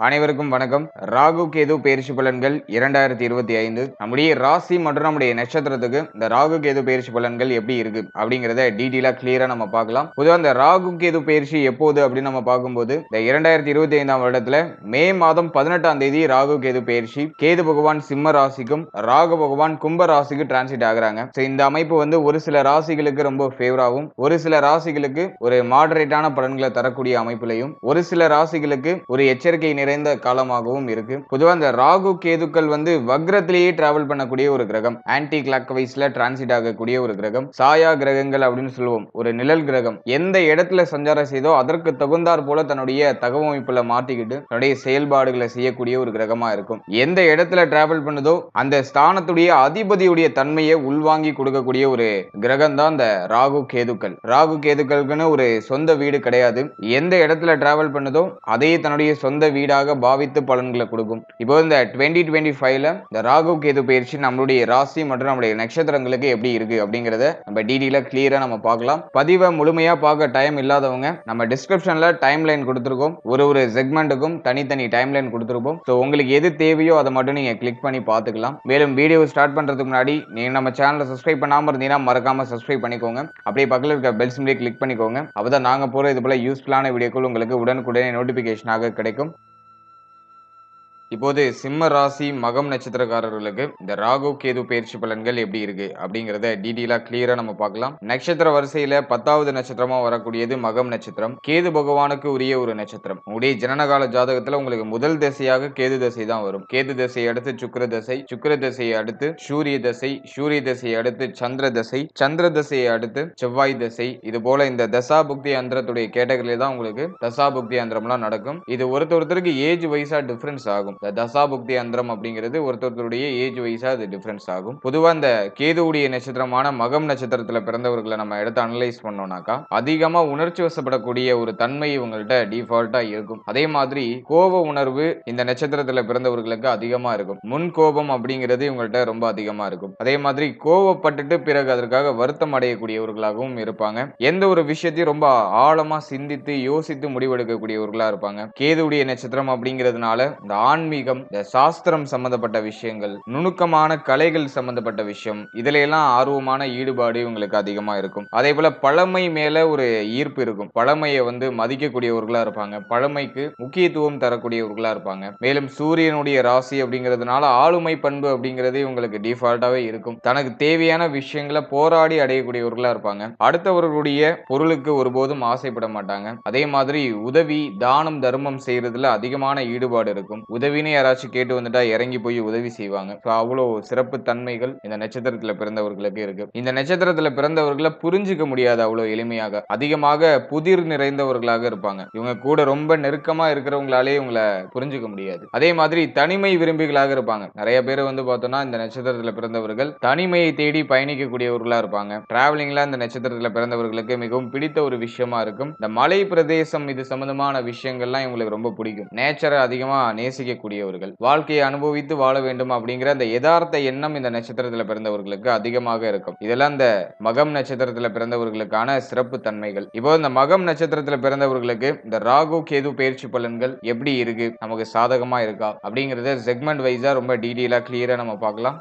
அனைவருக்கும் வணக்கம். ராகு கேது பெயர்ச்சி பலன்கள் 2025 நம்முடைய ராசி மற்றும் நம்முடைய நட்சத்திரத்துக்கு இந்த ராகு கேது பெயர்ச்சி பலன்கள் எப்படி இருக்கு அப்படிங்கறத டீடைலா கிளியரா நம்ம பார்க்கலாம். பொதுவா இந்த ராகு கேது பெயர்ச்சி எப்போது அப்படின்னு நம்ம பார்க்கும்போது இந்த 2025ஆம் வருடத்துல மே மாதம் 18ஆம் தேதி ராகு கேது பெயர்ச்சி. கேது பகவான் சிம்ம ராசிக்கும் ராகு பகவான் கும்ப ராசிக்கு டிரான்சிட் ஆகுறாங்க. இந்த அமைப்பு வந்து ஒரு சில ராசிகளுக்கு ரொம்ப ஃபேவராகவும் ஒரு சில ராசிகளுக்கு ஒரு மாடரேட்டான பலன்களை தரக்கூடிய அமைப்பிலையும் ஒரு சில ராசிகளுக்கு ஒரு எச்சரிக்கை நிறைந்த காலமாகவும் இருக்கு. பொதுவா இந்த ராகு கேதுக்கள் வந்து வக்ரத்திலேயே டிராவல் பண்ணக்கூடிய ஒரு கிரகம், ஆன்டி கிளாக் வைஸ்ல டிரான்சிட் ஆகக்கூடிய ஒரு கிரகம், சாயா கிரகங்கள் அப்படின்னு சொல்லுவோம். ஒரு நிழல் கிரகம் எந்த இடத்துல சஞ்சாரம் செய்தோ அதற்கு தகுந்தாற் போல தன்னுடைய தகவமைப்புல மாட்டிக்கிட்டு தன்னுடைய செயல்பாடுகளை செய்யக்கூடிய ஒரு கிரகமா இருக்கும். எந்த இடத்துல டிராவல் பண்ணுதோ அந்த ஸ்தானத்துடைய அதிபதியுடைய தன்மையை உள்வாங்கி கொடுக்கக்கூடிய ஒரு கிரகம் தான் இந்த ராகு கேதுக்கள். ராகு கேதுக்களுக்குன்னு ஒரு சொந்த வீடு கிடையாது. எந்த இடத்துல டிராவல் பண்ணுதோ அதே தன்னுடைய சொந்த வீடாக பாவித்து பலன்களை கொடுக்கும். இப்போ இந்த 2025ல இந்த ராகு கேது பயிற்சி நம்மளுடைய ராசி மற்றும் நம்மளுடைய நட்சத்திரங்களுக்கு எப்படி இருக்கு அப்படிங்கறத நம்ம டீடைலா கிளியரா நம்ம பார்க்கலாம். பதிவை முழுமையா பார்க்க டைம் இல்லாதவங்க நம்ம டிஸ்கிரிப்ஷன்ல டைம் லைன் கொடுத்திருக்கோம். ஒரு செக்மெண்ட்டுக்கும் தனித்தனி டைம் லைன் கொடுத்திருப்போம். ஸோ உங்களுக்கு எது தேவையோ அதை மட்டும் நீங்க கிளிக் பண்ணி பார்த்துக்கலாம். மேலும் வீடியோ ஸ்டார்ட் பண்றதுக்கு முன்னாடி நீங்க நம்ம சேனலை சப்ஸ்கிரைப் பண்ணாம இருந்தீங்கன்னா மறக்காம சப்ஸ்கிரைப் பண்ணிக்கோங்க. அப்படியே பக்கத்தில் இருக்க பெல் சிம்பிளை கிளிக் பண்ணிக்கோங்க. அப்பதான் நாங்க போற இது போல யூஸ்ஃபுல்லான வீடியோக்கள் உங்களுக்கு உடனுக்குடனே நோட்டிபிகேஷனாக கிடைக்கும். இப்போது சிம்ம ராசி மகம் நட்சத்திரக்காரர்களுக்கு இந்த ராகு கேது பயிற்சி பலன்கள் எப்படி இருக்கு அப்படிங்கறத டீடைலா கிளியரா நம்ம பார்க்கலாம். நட்சத்திர வரிசையில 10வது நட்சத்திரமா வரக்கூடியது மகம் நட்சத்திரம். கேது பகவானுக்கு உரிய ஒரு நட்சத்திரம். உங்களுடைய ஜனனகால ஜாதகத்துல உங்களுக்கு முதல் திசையாக கேது தசை தான் வரும். கேது தசையை அடுத்து சுக்கிர தசை, சுக்கிர தசையை அடுத்து சூரிய தசை, சூரிய தசையை அடுத்து சந்திர தசை, சந்திர தசையை அடுத்து செவ்வாய் தசை. இது போல இந்த தசா புக்தி அந்தரத்துடைய கேட்டகரியில தான் உங்களுக்கு தசா புக்தி அந்தரம்லாம் நடக்கும். இது ஒருத்தருக்கு ஏஜ் வைஸா டிஃபரன்ஸ் ஆகும். தசாபுக்தி அந்தரம் அப்படிங்கிறது ஒருத்தருடைய ஏஜ் வைஸா அது டிஃபரன்ஸ் ஆகும். பொதுவா இந்த கேதுவுடைய நட்சத்திரமான மகம் நட்சத்திரத்துல பிறந்தவர்களை நம்ம எடுத்து அனலைஸ் பண்ணோம்னாக்கா அதிகமா உணர்ச்சி வசப்படக்கூடிய ஒரு தன்மை இவங்கள்ட்ட டிஃபால்ட்டா இருக்கும். அதே மாதிரி கோப உணர்வு இந்த நட்சத்திரத்துல பிறந்தவர்களுக்கு அதிகமா இருக்கும். முன் கோபம் அப்படிங்கிறது இவங்கள்ட்ட ரொம்ப அதிகமா இருக்கும். அதே மாதிரி கோபப்பட்டுட்டு பிறகு அதற்காக வருத்தம் அடையக்கூடியவர்களாகவும் இருப்பாங்க. எந்த ஒரு விஷயத்தையும் ரொம்ப ஆழமா சிந்தித்து யோசித்து முடிவெடுக்கக்கூடியவர்களா இருப்பாங்க. கேதுவுடைய நட்சத்திரம் அப்படிங்கிறதுனால இந்த ஆன்மீகம், இந்த சாஸ்திரம் சம்பந்தப்பட்ட விஷயங்கள், நுணுக்கமான கலைகள் சம்பந்தப்பட்ட விஷயம், இதுல எல்லாம் ஆர்வமான ஈடுபாடு இவங்களுக்கு அதிகமா இருக்கும். அதே போல பழமை மேல ஒரு ஈர்ப்பு இருக்கும். பழமையை வந்து மதிக்கக்கூடியவர்களா இருப்பாங்க. பழமைக்கு முக்கியத்துவம் தரக்கூடியவர்களா இருப்பாங்க. மேலும் சூரியனுடைய ராசி அப்படிங்கிறதுனால ஆளுமை பண்பு அப்படிங்கிறது இவங்களுக்கு டிஃபால்ட்டாவே இருக்கும். தனக்கு தேவையான விஷயங்களை போராடி அடையக்கூடியவர்களா இருப்பாங்க. அடுத்தவர்களுடைய பொருளுக்கு ஒருபோதும் ஆசைப்பட மாட்டாங்க. அதே மாதிரி உதவி, தானம், தர்மம் செய்யறதுல அதிகமான ஈடுபாடு இருக்கும். உதவின்னு யாராச்சும் கேட்டு வந்துட்டா இறங்கி போய் உதவி செய்வாங்க. அவ்வளவு சிறப்பு தன்மைகள் இந்த நட்சத்திரத்துல பிறந்தவர்களுக்கு இருக்கு. இந்த நட்சத்திரத்துல பிறந்தவர்களை புரிஞ்சுக்க முடியாது அவ்வளவு எளிமையாக. அதிகமாக புதிர் நிறைந்தவர்களாக இருப்பாங்க. இவங்க கூட ரொம்ப நெருக்கமா இருக்கிறவங்களாலே இவங்களை புரிஞ்சுக்க முடியாது. அதே மாதிரி தனிமை விரும்பிகளாக இருப்பாங்க. நிறைய பேர் வந்து பார்த்தோம்னா இந்த நட்சத்திரத்துல பிறந்தவர்கள் தனிமையை தேடி பயணிக்கக்கூடியவர்களா இருப்பாங்க. டிராவலிங்ல இந்த நட்சத்திரத்துல பிறந்தவர்களுக்கு மிகவும் பிடித்த ஒரு விஷயமா இருக்கும். இந்த மலை பிரதேசம் இது சம்பந்தமான விஷயங்கள்லாம் இவங்களுக்கு ரொம்ப பிடிக்கும். நேச்சரை அதிகமா நேசிக்கக்கூடியவர்கள், வாழ்க்கையை அனுபவித்து வாழ வேண்டும் அப்படிங்கிற அந்த யதார்த்த எண்ணம் இந்த நட்சத்திரத்துல பிறந்தவர்களுக்கு அதிகமாக இருக்கும். இதெல்லாம் இந்த மகம் நட்சத்திரத்துல பிறந்தவர்களுக்கான சிறப்பு தன்மைகள். இப்போ இந்த மகம் நட்சத்திரத்துல பிறந்தவர்களுக்கு இந்த ராகு கேது பயிற்சி பலன்கள் எப்படி இருக்கு, நமக்கு சாதகமா இருக்கா அப்படிங்கறத செக்மெண்ட் வைஸா ரொம்ப டீடைலா கிளியரா நம்ம பார்க்கலாம்.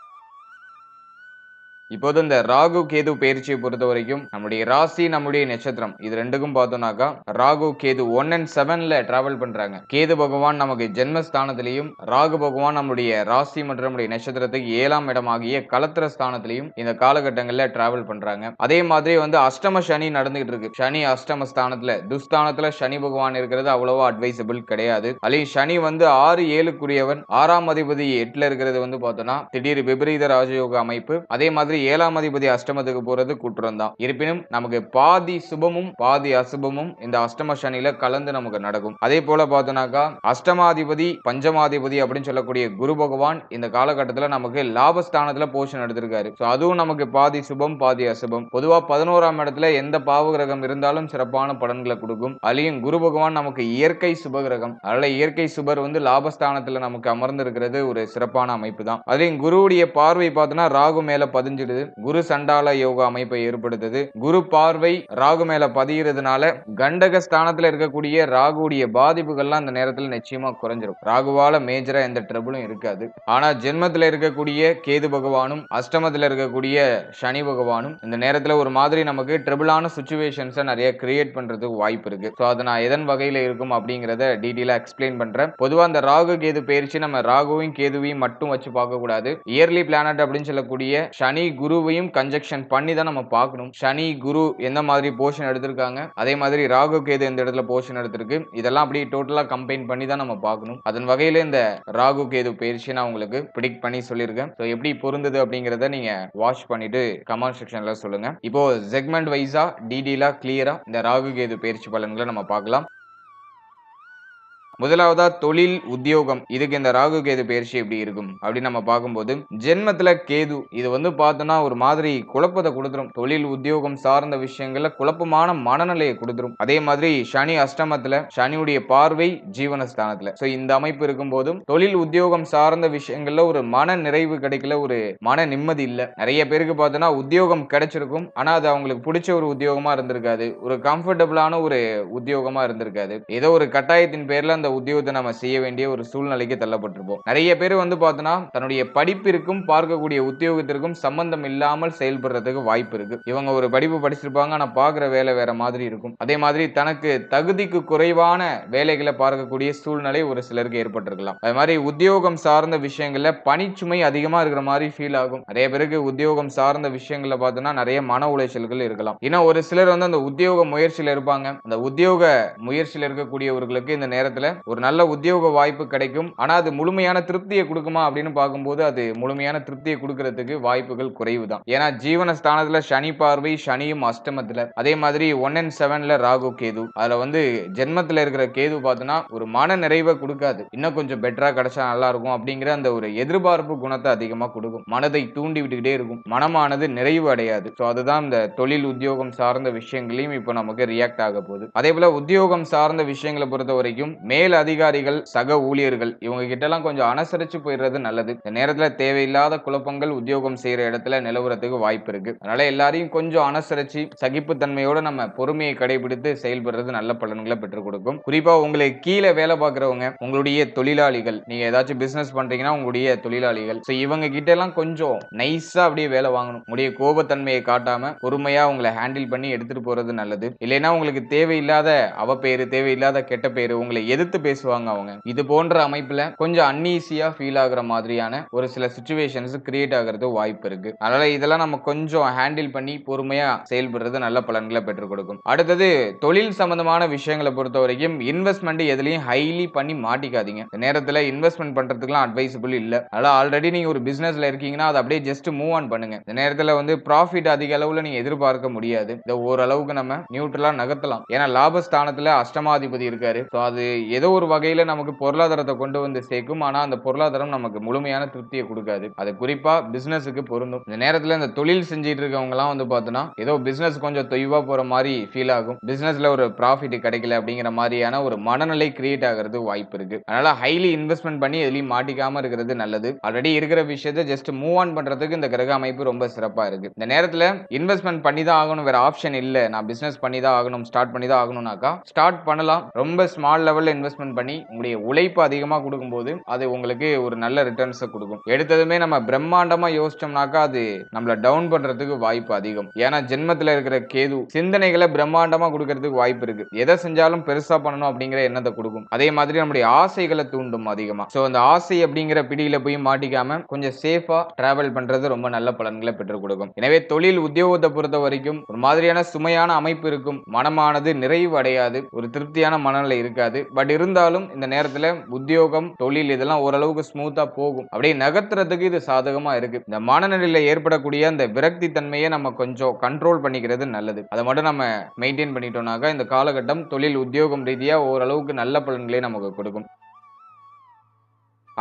இப்போது இந்த ராகு கேது பயிற்சியை பொறுத்த வரைக்கும் நம்முடைய ராசி நம்முடைய நட்சத்திரம் இது ரெண்டுக்கும் பார்த்தோம்னாக்கா ராகு கேது 1 and 7ல டிராவல் பண்றாங்க. கேது பகவான் நமக்கு ஜென்மஸ்தானத்திலையும் ராகு பகவான் நம்முடைய ராசி மற்றும் நம்முடைய நட்சத்திரத்துக்கு 7ஆம் இடமாகிய கலத்திர ஸ்தானத்திலையும் இந்த காலகட்டங்கள்ல டிராவல் பண்றாங்க. அதே மாதிரி வந்து அஷ்டம சனி நடந்துகிட்டு இருக்கு. சனி அஷ்டம ஸ்தானத்துல துஸ்தானத்துல சனி பகவான் இருக்கிறது அவ்வளவா அட்வைசபிள் கிடையாது. அதுலயும் சனி வந்து 6-7க்குரியவன், 6ஆம் அதிபதி 8ல இருக்கிறது வந்து பார்த்தோம்னா திடீர் விபரீத ராஜயோக அமைப்பு. அதே மாதிரி 7ஆம் அதிபதி அஷ்டமத்துக்கு போறது குற்றம் தான். இருப்பினும் நமக்கு பாதி சுபமும் பாதி அசுபமும் இந்த அஷ்டம சனியில கலந்து நமக்கு நடக்கும். அதே போல பார்த்தோம்னாக்கா அஷ்டமாதிபதி பஞ்சமாதிபதி அப்படின்னு சொல்லக்கூடிய குரு பகவான் இந்த காலகட்டத்தில் நமக்கு லாபஸ்தானத்துல போஷன் எடுத்திருக்காரு. அதுவும் நமக்கு பாதி சுபம் பாதி அசுபம். பொதுவா 11ஆம் இடத்துல எந்த பாவ கிரகம் இருந்தாலும் சிறப்பான பலன்களை கொடுக்கும். அதையும் குரு பகவான் நமக்கு இயற்கை சுப கிரகம். அதனால இயற்கை சுபர் வந்து லாபஸ்தானத்துல நமக்கு அமர்ந்து இருக்கிறது ஒரு சிறப்பான அமைப்பு தான். அதையும் குருவுடைய பார்வை பார்த்தோம்னா ராகு மேல பதிஞ்சு குறைச்சிடுது. குரு சண்டால யோக அமைப்பை ஏற்படுத்துது. குரு பார்வை ராகு மேல பதியறதுனால கண்டக ஸ்தானத்துல இருக்கக்கூடிய ராகுடைய பாதிப்புகள்லாம் அந்த நேரத்துல நிச்சயமா குறைஞ்சிரும். ராகுவால மேஜரா எந்த ட்ரபிளும் இருக்காது. ஆனா ஜென்மத்துல இருக்கக்கூடிய கேது பகவானும் அஷ்டமத்துல இருக்கக்கூடிய சனி பகவானும் இந்த நேரத்துல ஒரு மாதிரி நமக்கு ட்ரபிளான சிச்சுவேஷன்ஸை நிறைய கிரியேட் பண்றதுக்கு வாய்ப்பு இருக்கு. ஸோ அதை நான் எதன் வகையில இருக்கும் அப்படிங்கிறத டீட்டெயிலா எக்ஸ்பிளைன் பண்றேன். பொதுவா அந்த ராகு கேது பயிற்சி நம்ம ராகுவையும் கேதுவையும் மட்டும் வச்சு பார்க்க கூடாது. இயர்லி பிளானட் அப்படின்னு சொல்லக்கூடிய சனி குருவையும் கன்ஜெக்ஷன் பண்ணி தான் நம்ம பார்க்கணும். சனி குரு எந்த மாதிரி போர்ஷன் எடுத்திருக்காங்க, அதே மாதிரி ராகு கேது எந்த இடத்துல போர்ஷன் எடுத்திருக்கு, இதெல்லாம் அப்படியே டோட்டலா கம்பைன் பண்ணி தான் நம்ம பார்க்கணும். அதன் வகையில இந்த ராகு கேது பயிற்சி நான் உங்களுக்கு பிடிக் பண்ணி சொல்லியிருக்கேன். ஸோ எப்படி பொருந்தது அப்படிங்கிறத நீங்க வாட்ச் பண்ணிட்டு கமெண்ட் செக்ஷன்ல சொல்லுங்க. இப்போ செக்மெண்ட் வைஸா டீடெயிலா கிளியரா இந்த ராகு கேது பயிற்சி பலன்களை நம்ம பார்க்கலாம். முதலாவதா தொழில் உத்தியோகம், இதுக்கு இந்த ராகு கேது பயிற்சி எப்படி இருக்கும் அப்படின்னு நம்ம பார்க்கும்போது ஜென்மத்துல கேது இது வந்து பார்த்தோம்னா ஒரு மாதிரி குழப்பத்தை கொடுத்துரும். தொழில் உத்தியோகம் சார்ந்த விஷயங்கள்ல குழப்பமான மனநிலையை கொடுத்துரும். அதே மாதிரி சனி அஷ்டமத்துல, சனியுடைய பார்வை ஜீவனஸ்தானத்துல. சோ இந்த அமைப்பு இருக்கும் போதும் தொழில் உத்தியோகம் சார்ந்த விஷயங்கள்ல ஒரு மன நிறைவு கிடைக்கல, ஒரு மன நிம்மதி இல்ல. நிறைய பேருக்கு பார்த்தோம்னா உத்தியோகம் கிடைச்சிருக்கும், ஆனா அது அவங்களுக்கு பிடிச்ச ஒரு உத்தியோகமா இருந்திருக்காது, ஒரு கம்ஃபர்டபுளான ஒரு உத்தியோகமா இருந்திருக்காது. ஏதோ ஒரு கட்டாயத்தின் பேர்ல உத்தியோகத்தை நம்ம செய்ய வேண்டிய ஒரு சூழ்நிலைக்கு தள்ளப்பட்டிருப்போம். நிறைய பேர் வந்து பார்த்தோம்னா தன்னுடைய படிப்பிற்கும் பார்க்கக்கூடிய உத்தியோகத்திற்கும் சம்பந்தம் இல்லாமல் செயல்படுறதுக்கு வாய்ப்பு இருக்கு. இவங்க ஒரு படிப்பு படிச்சிருப்பாங்க, ஆனா பார்க்குற வேலை வேற மாதிரி இருக்கும். அதே மாதிரி தனக்கு தகுதிக்கு குறைவான வேலைகளை பார்க்கக்கூடிய சூழ்நிலை ஒரு சிலருக்கு ஏற்பட்டிருக்கலாம். அது மாதிரி உத்தியோகம் சார்ந்த விஷயங்கள்ல பணிச்சுமை அதிகமா இருக்கிற மாதிரி ஃபீல் ஆகும். நிறைய பேருக்கு உத்தியோகம் சார்ந்த விஷயங்கள்ல பார்த்தோம்னா நிறைய மன உளைச்சல்கள் இருக்கலாம். இன்னும் ஒரு சிலர் வந்து அந்த உத்தியோக முயற்சியில இருப்பாங்க. அந்த உத்தியோக முயற்சியில இருக்கக்கூடியவர்களுக்கு இந்த நேரத்துல ஒரு நல்ல உத்தியோக வாய்ப்பு கிடைக்கும். ஆனா அது முழுமையான திருப்தியை கொடுக்குமா அப்படின்னு பார்க்கும்போது அது முழுமையான திருப்தியை கொடுக்கிறதுக்கு வாய்ப்புகள் குறைவு தான். ஏன்னா ஜீவன ஸ்தானத்துல சனி பார்வை, சனியும் அஷ்டமத்துல, அதே மாதிரி 1 and 7ல ராகு கேது. அதுல வந்து ஜென்மத்துல இருக்கிற கேது பார்த்தோம்னா ஒரு மன நிறைவை கொடுக்காது. இன்னும் கொஞ்சம் பெட்டரா கிடைச்சா நல்லா இருக்கும் அப்படிங்கிற அந்த ஒரு எதிர்பார்ப்பு குணத்தை அதிகமா கொடுக்கும். மனதை தூண்டி விட்டுக்கிட்டே இருக்கும். மனமானது நிறைவு அடையாது. ஸோ அதுதான் இந்த தொழில் உத்தியோகம் சார்ந்த விஷயங்களையும் இப்போ நமக்கு ரியாக்ட் ஆக போகுது. அதே போல உத்தியோகம் சார்ந்த விஷயங்களை பொறுத்த வரைக்கும் மேல் அதிகாரிகள், சக ஊழியர்கள் இவங்க கிட்ட எல்லாம் கொஞ்சம் அனுசரிச்சு போயிடுறது நல்லது. இந்த நேரத்துல தேவையில்லாத குழப்பங்கள் உத்தியோகம் செய்யற இடத்துல நிலவுறதுக்கு வாய்ப்பு இருக்கு. அதனால எல்லாரையும் கொஞ்சம் அனுசரிச்சு சகிப்புத்தன்மையோட நம்ம பொறுமையை கடைபிடித்து செயல்படுறது நல்ல பலன்களை பெற்றுக் கொடுக்கும். குறிப்பா உங்களுக்கு கீழே வேலை பார்க்கிறவங்க, உங்களுடைய தொழிலாளிகள், நீங்க ஏதாச்சும் பிசினஸ் பண்றீங்கன்னா உங்களுடைய தொழிலாளிகள், இவங்க கிட்ட எல்லாம் கொஞ்சம் நைஸா அப்படியே வேலை வாங்கணும். உங்களுடைய கோபத்தன்மையை காட்டாம பொறுமையா உங்களை ஹேண்டில் பண்ணி எடுத்துட்டு போறது நல்லது. இல்லைன்னா உங்களுக்கு தேவையில்லாத அவப்பேரு, தேவையில்லாத கெட்ட பேரு, உங்களை எதிர்த்து பேசுவாங்க அவங்க. இது போன்ற அமைப்புல கொஞ்சம் அன்ஈசியா ஃபீல் ஆகுற மாதிரியான ஒரு சில சிச்சுவேஷன்ஸ் கிரியேட் ஆகிறது வாய்ப்பு இருக்கு. அதனால இதெல்லாம் நம்ம கொஞ்சம் ஹேண்டில் பண்ணி பொறுமையா செயல்படுறது நல்ல பலன்களை பெற்றுக் கொடுக்கும். அடுத்தது தொழில் சம்பந்தமான விஷயங்களை பொறுத்த வரைக்கும் இன்வெஸ்ட்மெண்ட் எதுலயும் ஹைலி பண்ணி மாட்டிக்காதீங்க. இந்த நேரத்துல இன்வெஸ்ட்மெண்ட் பண்றதுக்குலாம் அட்வைசபிள் இல்ல. அதனால ஆல்ரெடி நீங்க ஒரு பிசினஸ்ல இருக்கீங்கன்னா அதை அப்படியே ஜஸ்ட் மூவ் ஆன் பண்ணுங்க. இந்த நேரத்துல வந்து ப்ராஃபிட் அதிக அளவுல நீங்க எதிர்பார்க்க முடியாது. இந்த ஓரளவுக்கு நம்ம நியூட்ரலா நகர்த்தலாம். ஏன்னா லாபஸ்தானத்துல அஷ்டமாதிபதி இருக்காரு. அது ஏதோ ஒரு வகையில நமக்கு பொருளாதாரத்தை கொண்டு வந்து சேர்க்கும். ஆனா அந்த பொருளாதாரம் நமக்கு முழுமையான திருப்தியை கொடுக்காது. அது குறிப்பா பிசினஸுக்கு பொருந்தும். இந்த நேரத்துல இந்த தொழில் செஞ்சிட்டு இருக்கவங்க எல்லாம் வந்து பார்த்தோம்னா ஏதோ பிசினஸ் கொஞ்சம் தொய்வா போற மாதிரி ஃபீல் ஆகும். பிசினஸ்ல ஒரு ப்ராஃபிட் கிடைக்கல அப்படிங்கிற மாதிரியான ஒரு மனநிலை கிரியேட் ஆகிறது வாய்ப்பு இருக்கு. அதனால ஹைலி இன்வெஸ்ட்மெண்ட் பண்ணி எதுலையும் மாட்டிக்காம இருக்கிறது நல்லது. ஆல்ரெடி இருக்கிற விஷயத்தை ஜஸ்ட் மூவ் ஆன் பண்றதுக்கு இந்த கிரக அமைப்பு ரொம்ப சிறப்பா இருக்கு. இந்த நேரத்துல இன்வெஸ்ட்மெண்ட் பண்ணி தான் ஆகணும், வேற ஆப்ஷன் இல்ல, நான் பிசினஸ் பண்ணி தான் ஆகணும், ஸ்டார்ட் பண்ணி தான் ஆகணும்னாக்கா ஸ்டார்ட் பண்ணலாம். ரொம்ப ஸ்மால் லெவல்ல இன்வெஸ்ட்மெண்ட் பண்ணி உங்களுடைய உழைப்பு அதிகமா கொடுக்கும்போது அது உங்களுக்கு ஒரு நல்ல ரிட்டர்ன்ஸ் கொடுக்கும். எடுத்ததுமே நம்ம பிரம்மாண்டமா யோசிச்சோம்னாக்கா அது நம்மள டவுன் பண்றதுக்கு வாய்ப்பு அதிகம். ஏன்னா ஜென்மத்துல இருக்கிற கேது சிந்தனைகளை பிரம்மாண்டமா கொடுக்கறதுக்கு வாய்ப்பு இருக்கு. எதை செஞ்சாலும் பெருசா பண்ணணும் அப்படிங்கிற எண்ணத்தை கொடுக்கும். அதே மாதிரி நம்முடைய ஆசைகளை தூண்டும் அதிகமா. சோ அந்த ஆசை அப்படிங்கிற பிடியில போய் மாட்டிக்காம கொஞ்சம் சேஃபா டிராவல் பண்றது ரொம்ப நல்ல பலன்களை பெற்றுக் கொடுக்கும். எனவே தொழில் உத்தியோகத்தை பொறுத்த வரைக்கும் ஒரு மாதிரியான சுமையான அமைப்பு இருக்கும். மனமானது நிறைவு அடையாது, ஒரு திருப்தியான மனநிலை இருக்காது. பட் இருந்தாலும் இந்த நேரத்துல உத்தியோகம், தொழில் இதெல்லாம் ஓரளவுக்கு ஸ்மூத்தா போகும். அப்படியே நகர்த்துறதுக்கு இது சாதகமா இருக்கு. இந்த மனநிலையில ஏற்படக்கூடிய அந்த விரக்தி தன்மையை நம்ம கொஞ்சம் கண்ட்ரோல் பண்ணிக்கிறது நல்லது. அதை மட்டும் நம்ம மெயின்டைன் பண்ணிட்டோம்னாக்கா இந்த காலகட்டம் தொழில் உத்தியோகம் ரீதியா ஓரளவுக்கு நல்ல பலன்களை நமக்கு கொடுக்கும்.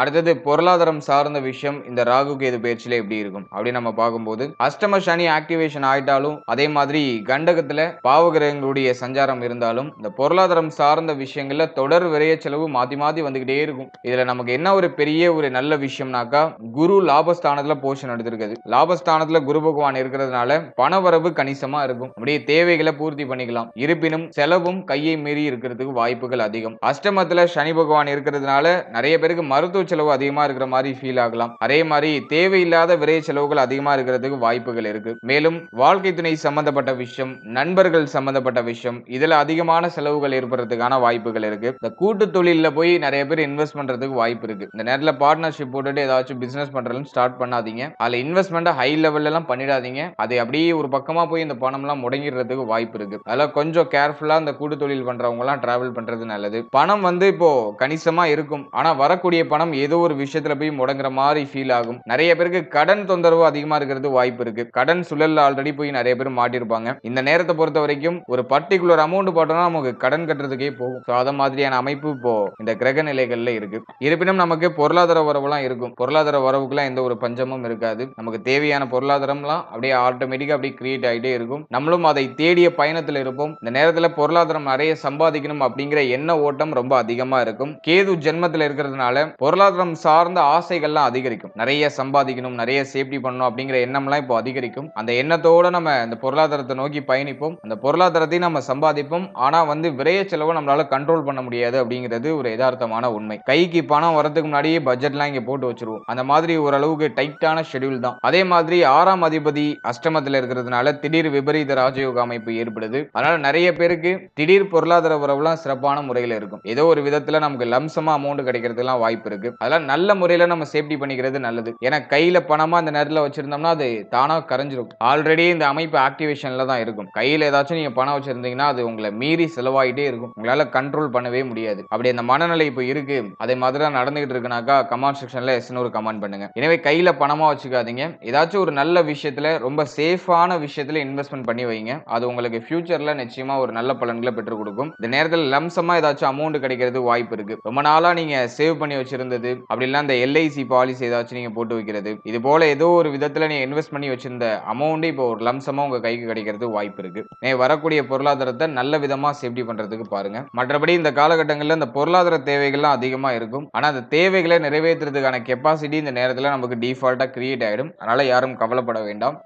அடுத்தது பொருளாதாரம் சார்ந்த விஷயம் இந்த ராகு கேது பயிற்சியில எப்படி இருக்கும் அப்படின்னு நம்ம பார்க்கும்போது, அஷ்டம சனி ஆக்டிவேஷன் ஆயிட்டாலும், அதே மாதிரி கண்டகத்துல பாவகிரகங்களுடைய சஞ்சாரம் இருந்தாலும், இந்த பொருளாதாரம் சார்ந்த விஷயங்கள்ல தொடர் விரைய செலவு மாத்தி மாத்தி வந்துகிட்டே இருக்கும். இதுல நமக்கு என்ன ஒரு பெரிய ஒரு நல்ல விஷயம்னாக்கா, குரு லாபஸ்தானத்துல போஷன் எடுத்திருக்குது. லாபஸ்தானத்துல குரு பகவான் இருக்கிறதுனால பணவரவு கணிசமா இருக்கும். அப்படியே தேவைகளை பூர்த்தி பண்ணிக்கலாம். இருப்பினும் செலவும் கையை மீறி இருக்கிறதுக்கு வாய்ப்புகள் அதிகம். அஷ்டமத்துல சனி பகவான் இருக்கிறதுனால நிறைய பேருக்கு மருத்துவ செலவு அதிகமா இருக்கிற மாதிரி ஃபீல் ஆகலாம். அதே மாதிரி தேவையில்லாத விரை செலவுகள் அதிகமா இருக்கிறதுக்கு வாய்ப்புகள் இருக்கு. மேலும் வாழ்க்கை துணை சம்பந்தப்பட்ட விஷயம், நண்பர்கள் சம்பந்தப்பட்ட விஷயம், இதுல அதிகமான செலவுகள் ஏற்படுறதுக்கான வாய்ப்புகள் இருக்கு. இந்த கூட்டு தொழில போய் நிறைய பேர் இன்வெஸ்ட் பண்றதுக்கு வாய்ப்பு இருக்கு. இந்த நேரத்துல பார்ட்னர்ஷிப் போட்டுட்டு ஏதாச்சும் பிசினஸ் பண்றதுன்னு ஸ்டார்ட் பண்ணாதீங்க. அதுல இன்வெஸ்ட்மெண்ட் ஹை லெவல்ல எல்லாம் பண்ணிடாதீங்க. அது அப்படியே ஒரு பக்கமா போய் இந்த பணம் எல்லாம் முடங்கிடுறதுக்கு வாய்ப்பு இருக்கு. அதெல்லாம் கொஞ்சம் கேர்ஃபுல்லா இந்த கூட்டு தொழில் பண்றவங்க எல்லாம் டிராவல் பண்றது நல்லது. பணம் இப்போ கணிசமா இருக்கும். ஆனா வரக்கூடிய பணம் ஏதோ ஒரு விஷயத்துல போய் முடங்குற மாதிரி ஃபீல் ஆகும். நிறைய பேருக்கு கடன் தொந்தரவு அதிகமா இருக்கிறது வாய்ப்பு இருக்கு. கடன் சுழல்ல ஆல்ரெடி போய் நிறைய பேர் மாட்டிருப்பாங்க. இந்த நேரத்தை பொறுத்த வரைக்கும் ஒரு பர்டிகுலர் அமௌண்ட் போட்டோம்னா நமக்கு கடன் கட்டுறதுக்கே போகும். அத மாதிரியான அமைப்பு இப்போ இந்த கிரக நிலைகள்ல இருக்கு. இருப்பினும் நமக்கு பொருளாதார வரவுலாம் இருக்கும். பொருளாதார வரவுக்குலாம் எந்த ஒரு பஞ்சமும் இருக்காது. நமக்கு தேவையான பொருளாதாரம்லாம் அப்படியே ஆட்டோமேட்டிக்கா அப்படியே கிரியேட் ஆகிட்டே இருக்கும். நம்மளும் அதை தேடிய பயணத்தில் இருப்போம். இந்த நேரத்துல பொருளாதாரம் நிறைய சம்பாதிக்கணும் அப்படிங்கிற எண்ண ஓட்டம் ரொம்ப அதிகமா இருக்கும். கேது ஜென்மத்தில் இருக்கிறதுனால பொருளாதாரம் சார்ந்த ஆசைகள்லாம் அதிகரிக்கும். நிறைய சம்பாதிக்கணும், நிறைய சேஃப்டி பண்ணணும் அப்படிங்கிற எண்ணம்லாம் இப்போ அதிகரிக்கும். அந்த எண்ணத்தோட நம்ம இந்த பொருளாதாரத்தை நோக்கி பயணிப்போம். அந்த பொருளாதாரத்தை நம்ம சம்பாதிப்போம். ஆனா விரைய செலவை நம்மளால கண்ட்ரோல் பண்ண முடியாது அப்படிங்கிறது ஒரு யதார்த்தமான உண்மை. கைக்கு பணம் வரதுக்கு முன்னாடியே பட்ஜெட்லாம் இங்க போட்டு வச்சிருவோம். அந்த மாதிரி ஓரளவுக்கு டைட்டான ஷெட்யூல் தான். அதே மாதிரி 6ஆம் அதிபதி அஷ்டமத்தில் இருக்கிறதுனால திடீர் விபரீத ராஜயோக அமைப்பு ஏற்படுது. அதனால நிறைய பேருக்கு திடீர் பொருளாதார வரவுலாம் சிறப்பான முறையில் இருக்கும். ஏதோ ஒரு விதத்துல நமக்கு லம்சமா அமௌண்ட் கிடைக்கிறதுலாம் வாய்ப்பு இருக்கு. அதெல்லாம் நல்ல முறையில நம்ம சேஃப்டி பண்ணிக்கிறது நல்லது. ஏன்னா கையில பணமா இந்த நேரத்துல வச்சிருந்தோம்னா அது தானா கரைஞ்சிரும். ஆல்ரெடி இந்த அமைப்பு ஆக்டிவேஷன்ல தான் இருக்கும். கையில ஏதாச்சும் நீங்க பணம் வச்சிருந்தீங்கன்னா அது உங்களை மீறி செலவாயிட்டே இருக்கும். உங்களால கண்ட்ரோல் பண்ணவே முடியாது. அப்படி அந்த மனநிலை இப்போ இருக்கு. அதே மாதிரி தான் நடந்துகிட்டு இருக்குனாக்கா கமெண்ட் செக்ஷன்ல எஸ்னு ஒரு கமெண்ட் பண்ணுங்க. எனவே கையில பணமா வச்சுக்காதீங்க. ஏதாச்சும் ஒரு நல்ல விஷயத்துல ரொம்ப சேஃபான விஷயத்துல இன்வெஸ்ட்மெண்ட் பண்ணி வைங்க. அது உங்களுக்கு ஃபியூச்சர்ல நிச்சயமா ஒரு நல்ல பலன்களை பெற்றுக் கொடுக்கும். இந்த நேரத்தில் லம்சமா ஏதாச்சும் அமௌண்ட் கிடைக்கிறது வாய்ப்பு இருக்கு. ரொம்ப நாளா நீங்க சேவ் பண்ணி வச்சிருந்தது அப்படி இல்ல அந்த எல்ஐசி பாலிசி ஏதாச்சும் நீங்க போட்டு வைக்கிறது இது போல ஏதோ ஒரு விதத்துல நீங்க இன்வெஸ்ட் பண்ணி வச்சிருந்த அமௌண்ட் இப்போ ஒரு லம்சமா உங்க கைக்கு கிடைக்கிறது வாய்ப்பு இருக்கு. வரக்கூடிய பொருளாதாரத்தை நல்ல விதமா சேஃப்டி பண்றதுக்கு பாருங்க. மற்றபடி இந்த காலகட்டங்களில் இந்த பொருளாதார தேவைகள்லாம் அதிகமா இருக்கும். ஆனா அந்த தேவைகளை நிறைவேற்றுறதுக்கான கெப்பாசிட்டி இந்த நேரத்துல நமக்கு டிஃபால்ட்டா கிரியேட் ஆயிடும். அதனால யாரும் கவலைப்பட வேண்டாம்.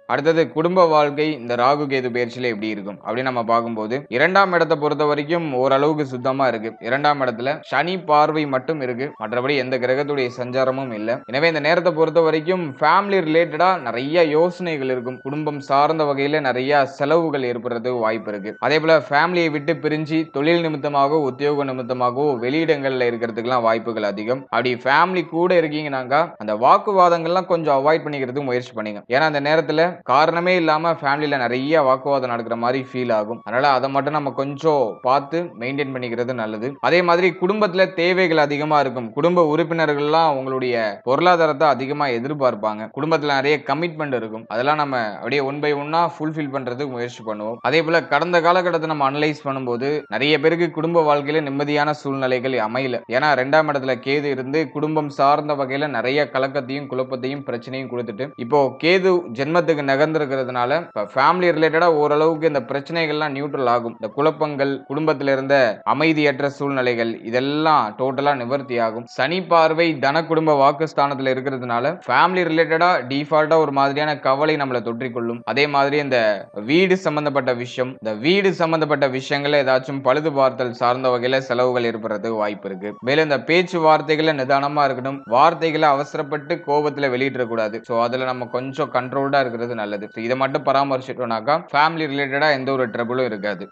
அடுத்தது குடும்ப வாழ்க்கை இந்த ராகு கேது பயிற்சியில எப்படி இருக்கும் அப்படின்னு நம்ம பார்க்கும்போது 2ஆம் இடத்தை பொறுத்த வரைக்கும் ஓரளவுக்கு சுத்தமா இருக்கு. 2ஆம் இடத்துல சனி பார்வை மட்டும் இருக்கு. மற்றபடி எந்த கிரகத்துடைய சஞ்சாரமும் இல்லை. எனவே இந்த நேரத்தை பொறுத்த வரைக்கும் ஃபேமிலி ரிலேட்டடா நிறைய யோசனைகள் இருக்கும். குடும்பம் சார்ந்த வகையில நிறைய செலவுகள் ஏற்படுறதுக்கு வாய்ப்பு இருக்கு. அதே போல ஃபேமிலியை விட்டு பிரிஞ்சு தொழில் நிமித்தமாகவோ உத்தியோக நிமித்தமாகவோ வெளியிடங்கள்ல இருக்கிறதுக்குலாம் வாய்ப்புகள் அதிகம். அப்படி ஃபேமிலி கூட இருக்கீங்கன்னாக்கா அந்த வாக்குவாதங்கள்லாம் கொஞ்சம் அவாய்ட் பண்ணிக்கிறதுக்கு முயற்சி பண்ணுங்க. ஏன்னா அந்த நேரத்துல காரணமே இல்லாம ஃபேமிலில நிறைய வாக்குவாதம் நடக்கிற மாதிரி ஃபீல் ஆகும். அதனால அதை மட்டும் நம்ம கொஞ்சம் பார்த்து மெயின்டைன் பண்ணிக்கிறது நல்லது. அதே மாதிரி குடும்பத்துல தேவைகள் அதிகமா இருக்கும். குடும்ப உறுப்பினர்கள்லாம் உங்களுடைய பொருளாதாரத்தை அதிகமா எதிர்பார்ப்பாங்க. குடும்பத்துல நிறைய கமிட்மெண்ட் இருக்கும். அதெல்லாம் நம்ம அப்படியே ஒன் பை ஒன்னா ஃபுல்ஃபில் பண்றதுக்கு முயற்சி பண்ணுவோம். அதே போல கடந்த காலகட்டத்தை நம்ம அனலைஸ் பண்ணும்போது நிறைய பேருக்கு குடும்ப வாழ்க்கையில நிம்மதியான சூழ்நிலைகள் அமையல. ஏன்னா 2ஆம் இடத்துல கேது இருந்து குடும்பம் சார்ந்த வகையில நிறைய கலக்கத்தையும் குழப்பத்தையும் பிரச்சனையும் கொடுத்துட்டு இப்போ கேது ஜென்மத்துக்கு நகர்ந்திருக்கிறதுனால ஃபேமிலி ரிலேட்டடா ஓரளவுக்கு இந்த பிரச்சனைகள்லாம் நியூட்ரல் ஆகும். இந்த குழப்பங்கள் குடும்பத்தில் இருந்த அமைதியற்ற சூழ்நிலைகள் இதெல்லாம் டோட்டலா நிவர்த்தி ஆகும். சனி பார்வை தன குடும்ப வாக்குஸ்தானத்துல இருக்கிறதுனால ஃபேமிலி ரிலேட்டடா டிஃபால்ட்டா ஒரு மாதிரியான கவலை நம்மளை தொற்றிக்கொள்ளும். அதே மாதிரி இந்த வீடு சம்பந்தப்பட்ட விஷயம் இந்த வீடு சம்பந்தப்பட்ட விஷயங்களை ஏதாச்சும் பழுது பார்த்தல் சார்ந்த வகையில செலவுகள் ஏற்படுறதுக்கு வாய்ப்பு இருக்கு. மேலும் இந்த பேச்சு வார்த்தைகளை நிதானமா இருக்கணும். வார்த்தைகளை அவசரப்பட்டு கோபத்துல வெளியிடக்கூடாது. சோ அதுல நம்ம கொஞ்சம் கண்ட்ரோல்டா இருக்கிறது நல்லது. இதை மட்டும் பராமரிச்சிட்டோம்னாக்கா ஃபேமிலி ரிலேட்டடா எந்த ஒரு ட்ரபிளும் இருக்காது.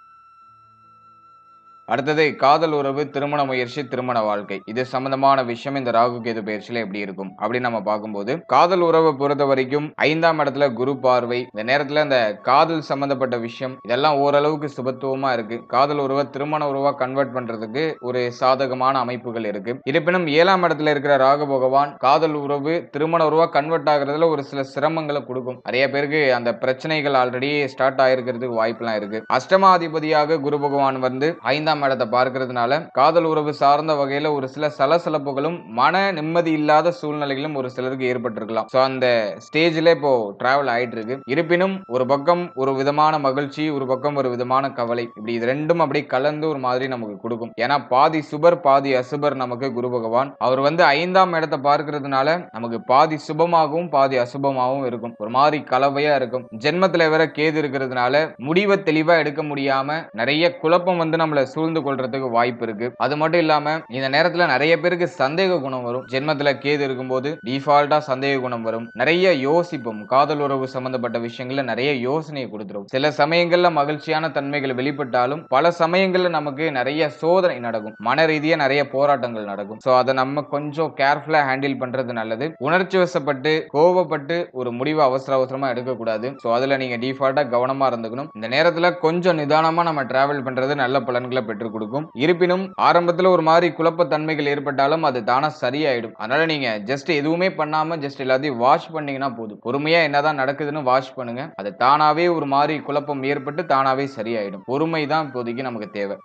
அடுத்தது காதல் உறவு, திருமண முயற்சி, திருமண வாழ்க்கை இது சம்பந்தமான விஷயம் இந்த ராகு கேது பயிற்சியில எப்படி இருக்கும் அப்படின்னு நம்ம பார்க்கும்போது காதல் உறவை பொறுத்த வரைக்கும் 5ஆம் இடத்துல குரு பார்வை. இந்த நேரத்துல இந்த காதல் சம்பந்தப்பட்ட விஷயம் இதெல்லாம் ஓரளவுக்கு சுபத்துவமா இருக்கு. காதல் உறவை திருமண உறவா கன்வெர்ட் பண்றதுக்கு ஒரு சாதகமான அமைப்புகள் இருக்கு. இருப்பினும் 7ஆம் இடத்துல இருக்கிற ராகு பகவான் காதல் உறவு திருமண உறவா கன்வெர்ட் ஆகுறதுல ஒரு சில சிரமங்களை கொடுக்கும். நிறைய பேருக்கு அந்த பிரச்சனைகள் ஆல்ரெடி ஸ்டார்ட் ஆயிருக்கிறதுக்கு வாய்ப்புலாம் இருக்கு. அஷ்டமாதிபதியாக குரு பகவான் 5ஆம் 7ஆம் இடத்தை பார்க்கிறதுனால காதல் உறவு சார்ந்த வகையில ஒரு சில சலசலப்புகளும் மன நிம்மதி இல்லாத சூழ்நிலைகளும் ஒரு சிலருக்கு ஏற்பட்டிருக்கலாம். சோ அந்த ஸ்டேஜ்ல இப்போ டிராவல் ஆயிட்டு இருக்கு. இருப்பினும் ஒரு பக்கம் ஒரு விதமான மகிழ்ச்சி, ஒரு பக்கம் ஒரு விதமான கவலை, இப்படி இது ரெண்டும் அப்படியே கலந்து ஒரு மாதிரி நமக்கு கொடுக்கும். ஏன்னா பாதி சுபர் பாதி அசுபர் நமக்கு குரு பகவான். அவர் வந்து 5ஆம் இடத்தை பார்க்கிறதுனால நமக்கு பாதி சுபமாகவும் பாதி அசுபமாகவும் இருக்கும். ஒரு மாதிரி கலவையா இருக்கும். ஜென்மத்துல வேற கேது இருக்கிறதுனால முடிவை தெளிவா எடுக்க முடியாம நிறைய குழப்பம் வந்து நம்மள சூழ்ந்து கொள்றதுக்கு வாய்ப்பு இருக்கு. அது மட்டும் இல்லாம இந்த நேரத்துல நிறைய பேருக்கு சந்தேக குணம் வரும். ஜென்மத்துல கேது இருக்கும்போது டிஃபால்ட்டா சந்தேக குணம் வரும். நிறைய யோசிப்போம். காதல் உறவு சம்பந்தப்பட்ட விஷயங்கள்ல நிறைய யோசனையை கொடுத்துரும். சில சமயங்கள்ல மகிழ்ச்சியான தன்மைகள் வெளிப்பட்டாலும் பல சமயங்கள்ல நமக்கு நிறைய சோதனை நடக்கும். மன ரீதியா நிறைய போராட்டங்கள் நடக்கும். சோ அதை நம்ம கொஞ்சம் கேர்ஃபுல்லா ஹேண்டில் பண்றது நல்லது. உணர்ச்சி வசப்பட்டு கோவப்பட்டு ஒரு முடிவை அவசரமா எடுக்க கூடாது. சோ அதுல நீங்க டிஃபால்ட்டா கவனமா இருந்துக்கணும். இந்த நேரத்துல கொஞ்சம் நிதானமா நம்ம டிராவல் பண்றது நல்ல பலன்களை பெற்றுக் கொடுக்கும். இருப்பினும் ஆரம்பத்துல ஒரு மாதிரி குழப்ப தன்மைகள் ஏற்பட்டாலும் அது தானா சரியாயிடும். அதனால நீங்க ஜஸ்ட் எதுவுமே பண்ணாம ஜஸ்ட் எல்லாத்தையும் வாட்ச் பண்ணீங்கன்னா போதும். பொறுமையா என்னதான் நடக்குதுன்னு வாட்ச் பண்ணுங்க. அது தானாவே ஒரு மாதிரி குழப்பம் ஏற்பட்டு தானாவே சரியாயிடும். பொறுமை தான் இப்போதைக்கு நமக்கு தேவை.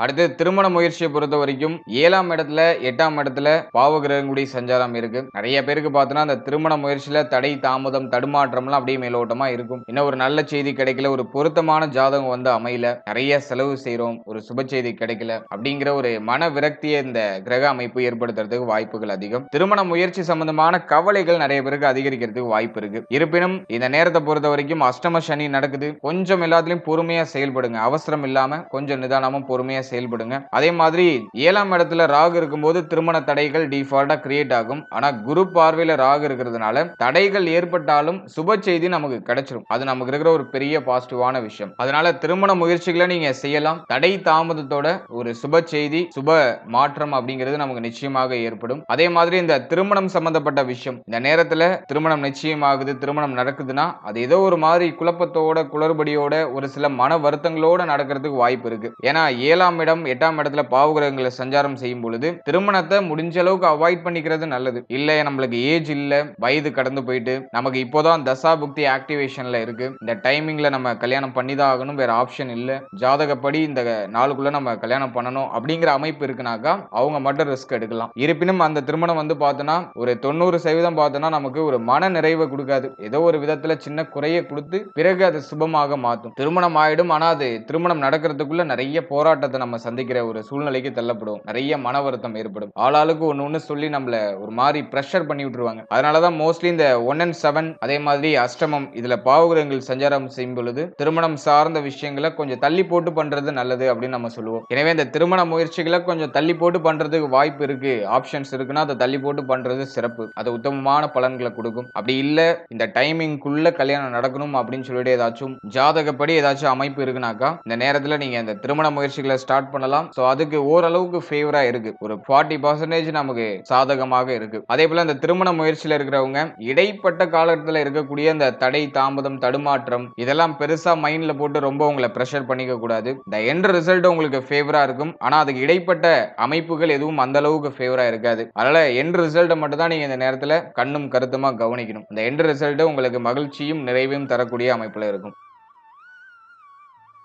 அடுத்து திருமண முயற்சியை பொறுத்த வரைக்கும் 7ஆம் இடத்துல 8ஆம் இடத்துல பாவகிரகங்களுடைய சஞ்சாரம் இருக்கு. நிறைய பேருக்கு பார்த்தோன்னா அந்த திருமண முயற்சியில தடை தாமதம் தடுமாற்றம்லாம் அப்படியே மேலோட்டமா இருக்கும். இன்னும் ஒரு நல்ல செய்தி கிடைக்கல, ஒரு பொருத்தமான ஜாதகம் வந்து அமையல, நிறைய செலவு செய்யறோம், ஒரு சுப செய்தி கிடைக்கல அப்படிங்கிற ஒரு மன விரக்தியை இந்த கிரக அமைப்பு ஏற்படுத்துறதுக்கு வாய்ப்புகள் அதிகம். திருமண முயற்சி சம்பந்தமான கவலைகள் நிறைய பேருக்கு அதிகரிக்கிறதுக்கு வாய்ப்பு இருக்கு. இருப்பினும் இந்த நேரத்தை பொறுத்த வரைக்கும் அஷ்டம சனி நடக்குது. கொஞ்சம் எல்லாத்துலயும் பொறுமையா செயல்படுங்க. அவசரம் இல்லாம கொஞ்சம் நிதானமும் பொறுமையா செயல்படுங்க. அதே மாதிரி 7ஆம் இடத்துல ராகு இருக்கும்போது திருமண தடைகள் டிஃபால்ட்டா கிரியேட் ஆகும். ஆனா குரு பார்வையில ராகு இருக்கிறதுனால தடைகள் ஏற்பட்டாலும் சுப செய்தி நமக்கு கிடைச்சிரும். அது நமக்கு இருக்கிற ஒரு பெரிய பாசிட்டிவான விஷயம். அதனால திருமண முயற்சிகளை நீங்க செய்யலாம். தடை தாமதத்தோட ஒரு சுப செய்தி சுப மாற்றம் அப்படிங்கிறது நமக்கு நிச்சயமாக ஏற்படும். அதே மாதிரி இந்த திருமணம் சம்பந்தப்பட்ட விஷயம், இந்த நேரத்துல திருமணம் நிச்சயமாகுது, திருமணம் நடக்குதுன்னா அது ஏதோ ஒரு மாதிரி குழப்பத்தோட குளறுபடியோட ஒரு சில மன வருத்தங்களோட நடக்கிறதுக்கு வாய்ப்பு இருக்கு. ஏன்னா 7ஆம் இடம் 8ஆம் இடத்துல பாவகிரகங்களை சஞ்சாரம் செய்யும் பொழுது திருமணத்தை முடிஞ்ச அளவுக்கு அவாய்ட் பண்ணிக்கிறது நல்லது. இல்ல நம்மளுக்கு ஏஜ் இல்ல, வயது கடந்து போயிட்டு நமக்கு இப்போதான் தசா புக்தி ஆக்டிவேஷன்ல இருக்கு, இந்த டைமிங்ல நம்ம கல்யாணம் பண்ணிதான் ஆகணும், வேற ஆப்ஷன் இல்ல, ஜாதகப்படி இந்த நாளுக்குள்ள நம்ம கல்யாணம் பண்ணணும் அப்படிங்கிற அமைப்பு இருக்குனாக்கா அவங்க மட்டும் ரிஸ்க் எடுக்கலாம். இருப்பினும் அந்த திருமணம் வந்து பார்த்தோன்னா ஒரு 90% பார்த்தோன்னா நமக்கு ஒரு மன நிறைவை கொடுக்காது. ஏதோ ஒரு விதத்துல சின்ன குறையை கொடுத்து பிறகு அது சுபமாக மாற்றும். திருமணம் ஆயிடும், ஆனா அது திருமணம் நடக்கிறதுக்குள்ள நிறைய போராட்டத்தை நம்ம சந்திக்கிற ஒரு சூழ்நிலைக்கு தள்ளப்படுவோம். நிறைய மன வருத்தம் ஏற்படும். ஆளாளுக்கு ஒண்ணு சொல்லி நம்மள ஒரு மாதிரி பிரஷர் பண்ணி விட்டுருவாங்க. அதனாலதான் மோஸ்ட்லி இந்த 1 and 7 அதே மாதிரி அஷ்டமம் இதுல பாவகிரகங்கள் சஞ்சாரம் செய்யும் பொழுது திருமணம் சார்ந்த விஷயங்களை கொஞ்சம் தள்ளி போட்டு பண்றது நல்லது அப்படின்னு நம்ம சொல்லுவோம். எனவே இந்த திருமண முயற்சிகளை கொஞ்சம் தள்ளி போட்டு பண்றதுக்கு வாய்ப்பு இருக்கு, ஆப்ஷன்ஸ் இருக்குன்னா அதை தள்ளி போட்டு பண்றது சிறப்பு. அது உத்தமமான பலன்களை கொடுக்கும். அப்படி இல்ல இந்த டைமிங்குள்ள கல்யாணம் நடக்கணும் அப்படின்னு சொல்லிட்டு ஏதாச்சும் ஜாதகப்படி ஏதாச்சும் அமைப்பு இருக்குனாக்கா இந்த நேரத்துல நீங்க இந்த திருமண முயற்சிகளை ஸ்டார்ட் பண்ணலாம். சோ அதுக்கு ஓரளவுக்கு ஃபேவரா இருக்கு. ஒரு 40% நமக்கு சாதகமாக இருக்கு. அதே போல இந்த திருமண முயற்சியில இருக்கிறவங்க இடைப்பட்ட காலத்துல இருக்கக்கூடிய இந்த தடை தாமதம் தடுமாற்றம் இதெல்லாம் பெருசா மைண்ட்ல போட்டு ரொம்ப உங்களை பிரஷர் பண்ணிக்க கூடாது. இந்த எண்ட் ரிசல்ட் உங்களுக்கு ஃபேவரா இருக்கும். ஆனா அதுக்கு இடைப்பட்ட அமைப்புகள் எதுவும் அந்த அளவுக்கு ஃபேவரா இருக்காது. அதனால எண்ட் ரிசல்ட் மட்டும் தான் நீங்க இந்த நேரத்துல கண்ணும் கருத்துமா கவனிக்கணும். இந்த எண்ட் ரிசல்ட் உங்களுக்கு மகிழ்ச்சியும் நிறைவையும் தரக்கூடிய அமைப்புல இருக்கும்.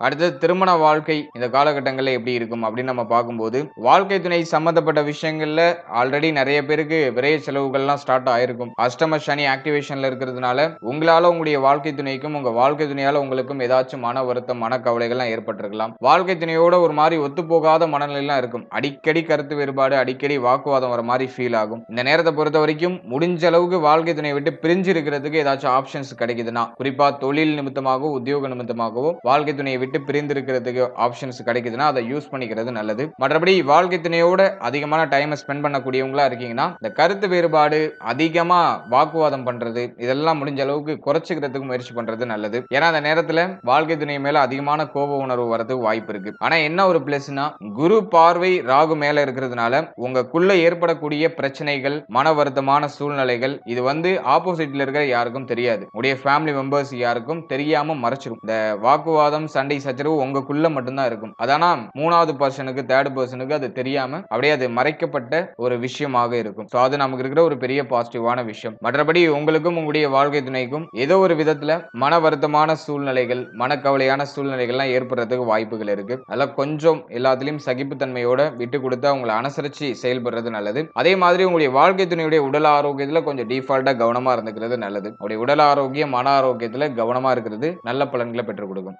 அடுத்து திருமண வாழ்க்கை இந்த காலகட்டங்களில் எப்படி இருக்கும் அப்படின்னு நம்ம பார்க்கும்போது வாழ்க்கை துணை சம்பந்தப்பட்ட விஷயங்கள்ல ஆல்ரெடி நிறைய பேருக்கு விரைய செலவுகள்லாம் ஸ்டார்ட் ஆயிருக்கும். அஷ்டம சனி ஆக்டிவேஷன்ல இருக்கிறதுனால உங்களால உங்களுடைய வாழ்க்கை துணைக்கும் உங்க வாழ்க்கை துணையால உங்களுக்கும் ஏதாச்சும் மன வருத்தம் மன கவலைகள்லாம் ஏற்பட்டிருக்கலாம். வாழ்க்கை துணையோட ஒரு மாதிரி ஒத்து போகாத மனநிலையெல்லாம் இருக்கும். அடிக்கடி கருத்து வேறுபாடு, அடிக்கடி வாக்குவாதம் வர மாதிரி ஃபீல் ஆகும். இந்த நேரத்தை பொறுத்த வரைக்கும் முடிஞ்ச அளவுக்கு வாழ்க்கை துணையை விட்டு பிரிஞ்சு இருக்கிறதுக்கு ஏதாச்சும் ஆப்ஷன்ஸ் கிடைக்குதுன்னா, குறிப்பா தொழில் நிமித்தமாகவோ உத்தியோக நிமித்தமாகவோ வாழ்க்கை துணையை விட்டு பிரிந்து இருக்கிறதுக்கு ஆப்ஷன்ஸ் கிடைக்குதுன்னா அதை யூஸ் பண்ணிக்கிறது நல்லது. மற்றபடி வாழ்க்கை துணையோட அதிகமான டைம் ஸ்பெண்ட் பண்ணக்கூடியவங்களா இருக்கீங்கன்னா இந்த கருத்து வேறுபாடு, அதிகமா வாக்குவாதம் பண்றது இதெல்லாம் முடிஞ்ச அளவுக்கு குறைச்சிக்கிறதுக்கு முயற்சி பண்றது நல்லது. ஏன்னா அந்த நேரத்துல வாழ்க்கை துணை மேல அதிகமான கோப உணர்வு வரதுக்கு வாய்ப்பு இருக்கு. ஆனா என்ன ஒரு பிளஸ்னா குரு பார்வை ராகு மேல இருக்கிறதுனால உங்களுக்குள்ள ஏற்படக்கூடிய பிரச்சனைகள் மன வருத்தமான சூழ்நிலைகள் இது வந்து ஆப்போசிட்ல இருக்கிற யாருக்கும் தெரியாது. உடைய ஃபேமிலி மெம்பர்ஸ் யாருக்கும் தெரியாம மறைச்சிரும். இந்த வாக்குவாதம் சண்டை சண்டை சச்சரவு உங்களுக்குள்ள மட்டும்தான் இருக்கும். அதானா 3வது பர்சனுக்கு 3rd பர்சனுக்கு அது தெரியாம அப்படியே அது மறைக்கப்பட்ட ஒரு விஷயமாக இருக்கும். சோ அது நமக்கு இருக்கிற ஒரு பெரிய பாசிட்டிவான விஷயம். மற்றபடி உங்களுக்கும் உங்களுடைய வாழ்க்கை துணைக்கும் ஏதோ ஒரு விதத்துல மன வருத்தமான சூழ்நிலைகள், மனக்கவலையான சூழ்நிலைகள்லாம் ஏற்படுறதுக்கு வாய்ப்புகள் இருக்கு. அதெல்லாம் கொஞ்சம் எல்லாத்துலயும் சகிப்புத்தன்மையோட விட்டு கொடுத்து அவங்கள அனுசரிச்சு செயல்படுறது நல்லது. அதே மாதிரி உங்களுடைய வாழ்க்கை துணையுடைய உடல் ஆரோக்கியத்துல கொஞ்சம் டிஃபால்ட்டா கவனமா இருந்துக்கிறது நல்லது. உங்களுடைய உடல் ஆரோக்கியம், மன ஆரோக்கியத்துல கவனமா இருக்கிறது நல்ல பலன்களை பெற்றுக் கொடுக்கும்.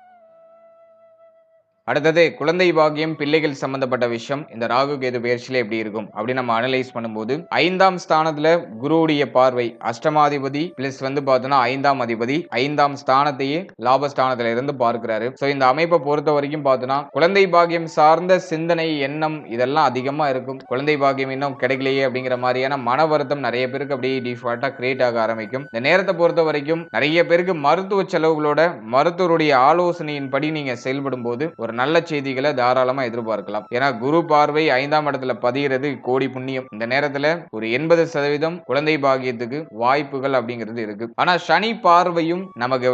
அடுத்தது குழந்தை பாக்கியம், பிள்ளைகள் சம்பந்தப்பட்ட விஷயம் இந்த ராகு கேது பெயர்ச்சியில எப்படி இருக்கும் அப்படின்னு நம்ம அனலைஸ் பண்ணும்போது 5ஆம் ஸ்தானத்துல குருவுடைய பார்வை அஷ்டமாதிபதி பிளஸ் பார்த்தோம்னா 5ஆம் அதிபதி 5ஆம் ஸ்தானத்தையே லாபஸ்தானத்துல இருந்து பார்க்கிறாரு. சோ இந்த அமைப்பை பொறுத்த வரைக்கும் பார்த்தோம்னா குழந்தை பாக்கியம் சார்ந்த சிந்தனை, எண்ணம் இதெல்லாம் அதிகமா இருக்கும். குழந்தை பாக்கியம் இன்னும் கிடைக்கலையே அப்படிங்கிற மாதிரியான மன வருத்தம் நிறைய பேருக்கு அப்படியே டிஃபால்ட்டா கிரியேட் ஆக ஆரம்பிக்கும். இந்த நேரத்தை பொறுத்த வரைக்கும் நிறைய பேருக்கு மருத்துவ செலவுகளோட மருத்துவருடைய ஆலோசனையின்படி நீங்க செயல்படும் போது ஒரு நல்ல செய்திகளை தாராளமா எதிர்பார்க்கலாம். ஏன்னா குரு பார்வை 5ஆம் இடத்துல பதிகிறது கோடி புண்ணியம். இந்த நேரத்துல ஒரு 80% குழந்தை பாக்கியத்துக்கு வாய்ப்புகள் அப்படிங்கிறது இருக்கு. ஆனா சனி பார்வையும் நமக்கு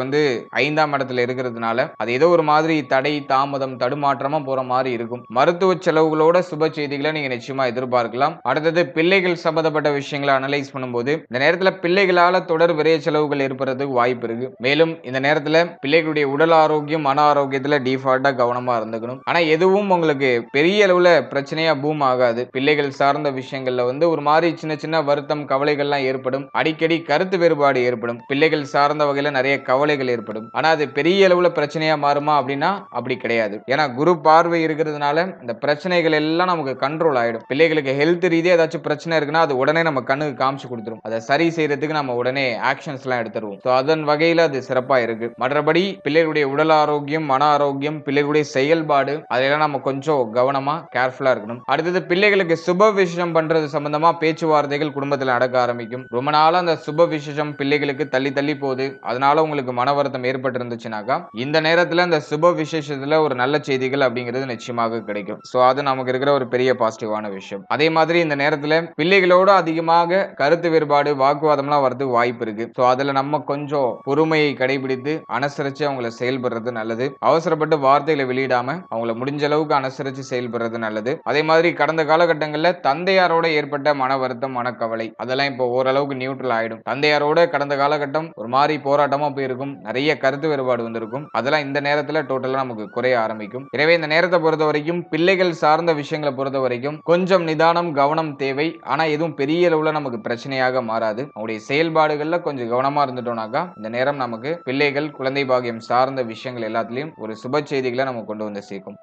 5ஆம் இடத்துல இருக்கிறதுனால அது ஏதோ ஒரு மாதிரி தடை, தாமதம், தடுமாற்றமா போற மாதிரி இருக்கும். மருத்துவ செலவுகளோட சுப செய்திகளை நீங்க நிச்சயமா எதிர்பார்க்கலாம். அடுத்தது பிள்ளைகள் சம்பந்தப்பட்ட விஷயங்களை அனலைஸ் பண்ணும்போது இந்த நேரத்துல பிள்ளைகளால தொடர் விரைய செலவுகள் ஏற்படுறதுக்கு வாய்ப்பு இருக்கு. மேலும் இந்த நேரத்துல பிள்ளைகளுடைய உடல் ஆரோக்கியம், மன ஆரோக்கியத்துல டிஃபால்ட்டா கவனமா இருந்துக்கணும். ஆனா எதுவும் உங்களுக்கு பெரிய அளவுல பிரச்சனையா பூம் ஆகாது. பிள்ளைகள் சார்ந்த விஷயங்கள்ல ஒரு மாதிரி சின்ன சின்ன வருத்தம், கவலைகள்லாம் ஏற்படும். அடிக்கடி கருத்து வேறுபாடு ஏற்படும். பிள்ளைகள் சார்ந்த வகையில நிறைய கவலைகள் ஏற்படும். ஆனா அது பெரிய அளவுல பிரச்சனையா மாறுமா அப்படின்னா அப்படி கிடையாது. ஏன்னா குரு பார்வை இருக்கிறதுனால இந்த பிரச்சனைகள் எல்லாம் நமக்கு கண்ட்ரோல் ஆயிடும். பிள்ளைகளுக்கு ஹெல்த் ரீதியா ஏதாச்சும் பிரச்சனை இருக்குன்னா அது உடனே நம்ம கண்ணுக்கு காமிச்சு கொடுத்துரும். அதை சரி செய்யறதுக்கு நம்ம உடனே ஆக்ஷன்ஸ் எல்லாம் எடுத்துருவோம். அதன் வகையில அது சிறப்பா இருக்கு. மற்றபடி பிள்ளைகளுடைய உடல் ஆரோக்கியம், மன ஆரோக்கியம், பிள்ளைகளுடைய செயல்பாடு அதெல்லாம் நம்ம கொஞ்சம் கவனமா கேர்ஃபுல்லா இருக்கணும். அடுத்தது பிள்ளைகளுக்கு சுப விசேஷம் பண்றது சம்பந்தமா பேச்சுவார்த்தைகள் குடும்பத்தில் நடக்க ஆரம்பிக்கும். ரொம்ப நாளா அந்த சுப விசேஷம் பிள்ளைகளுக்கு தள்ளி தள்ளி போகுது, அதனால உங்களுக்கு மன வருத்தம் ஏற்பட்டு இருந்துச்சுனாக்கா இந்த நேரத்துல இந்த சுப விசேஷத்துல ஒரு நல்ல செய்திகள் அப்படிங்கிறது நிச்சயமாக கிடைக்கும். சோ அது நமக்கு இருக்கிற ஒரு பெரிய பாசிட்டிவான விஷயம். அதே மாதிரி இந்த நேரத்துல பிள்ளைகளோட அதிகமாக கருத்து வேறுபாடு, வாக்குவாதம்லாம் வரதுக்கு வாய்ப்பு இருக்கு. சோ அதுல நம்ம கொஞ்சம் பொறுமையை கடைபிடித்து அனுசரிச்சு அவங்களை செயல்படுறது நல்லது. அவசரப்பட்டு வார்த்தைகளை வெளியிடாம அவங்கள முடிஞ்ச அளவுக்கு அனுசரிச்சு செயல்படுறது நல்லது. அதே மாதிரி கடந்த காலகட்டங்களில் தந்தையாரோட ஏற்பட்ட மன வருத்தம், மனக்கவலை அதெல்லாம் இப்போ ஓரளவுக்கு நியூட்ரல் ஆயிடும். தந்தையாரோட கடந்த காலகட்டம் ஒரு மாதிரி போராட்டமா போயிருக்கும், நிறைய கருத்து வேறுபாடு வந்திருக்கும். அதெல்லாம் இந்த நேரத்துல டோட்டலா நமக்கு குறைய ஆரம்பிக்கும். எனவே இந்த நேரத்தை பொறுத்த வரைக்கும் பிள்ளைகள் சார்ந்த விஷயங்களை பொறுத்த வரைக்கும் கொஞ்சம் நிதானம், கவனம் தேவை. ஆனா எதுவும் பெரிய அளவுல நமக்கு பிரச்சனையாக மாறாது. அவங்களுடைய செயல்பாடுகள்ல கொஞ்சம் கவனமா இருந்துட்டோம்னாக்கா இந்த நேரம் நமக்கு பிள்ளைகள், குழந்தை பாக்கியம் சார்ந்த விஷயங்கள் எல்லாத்திலையும் ஒரு சுப செய்திகளை நம்ம கொண்டு வந்து சேர்க்கும்.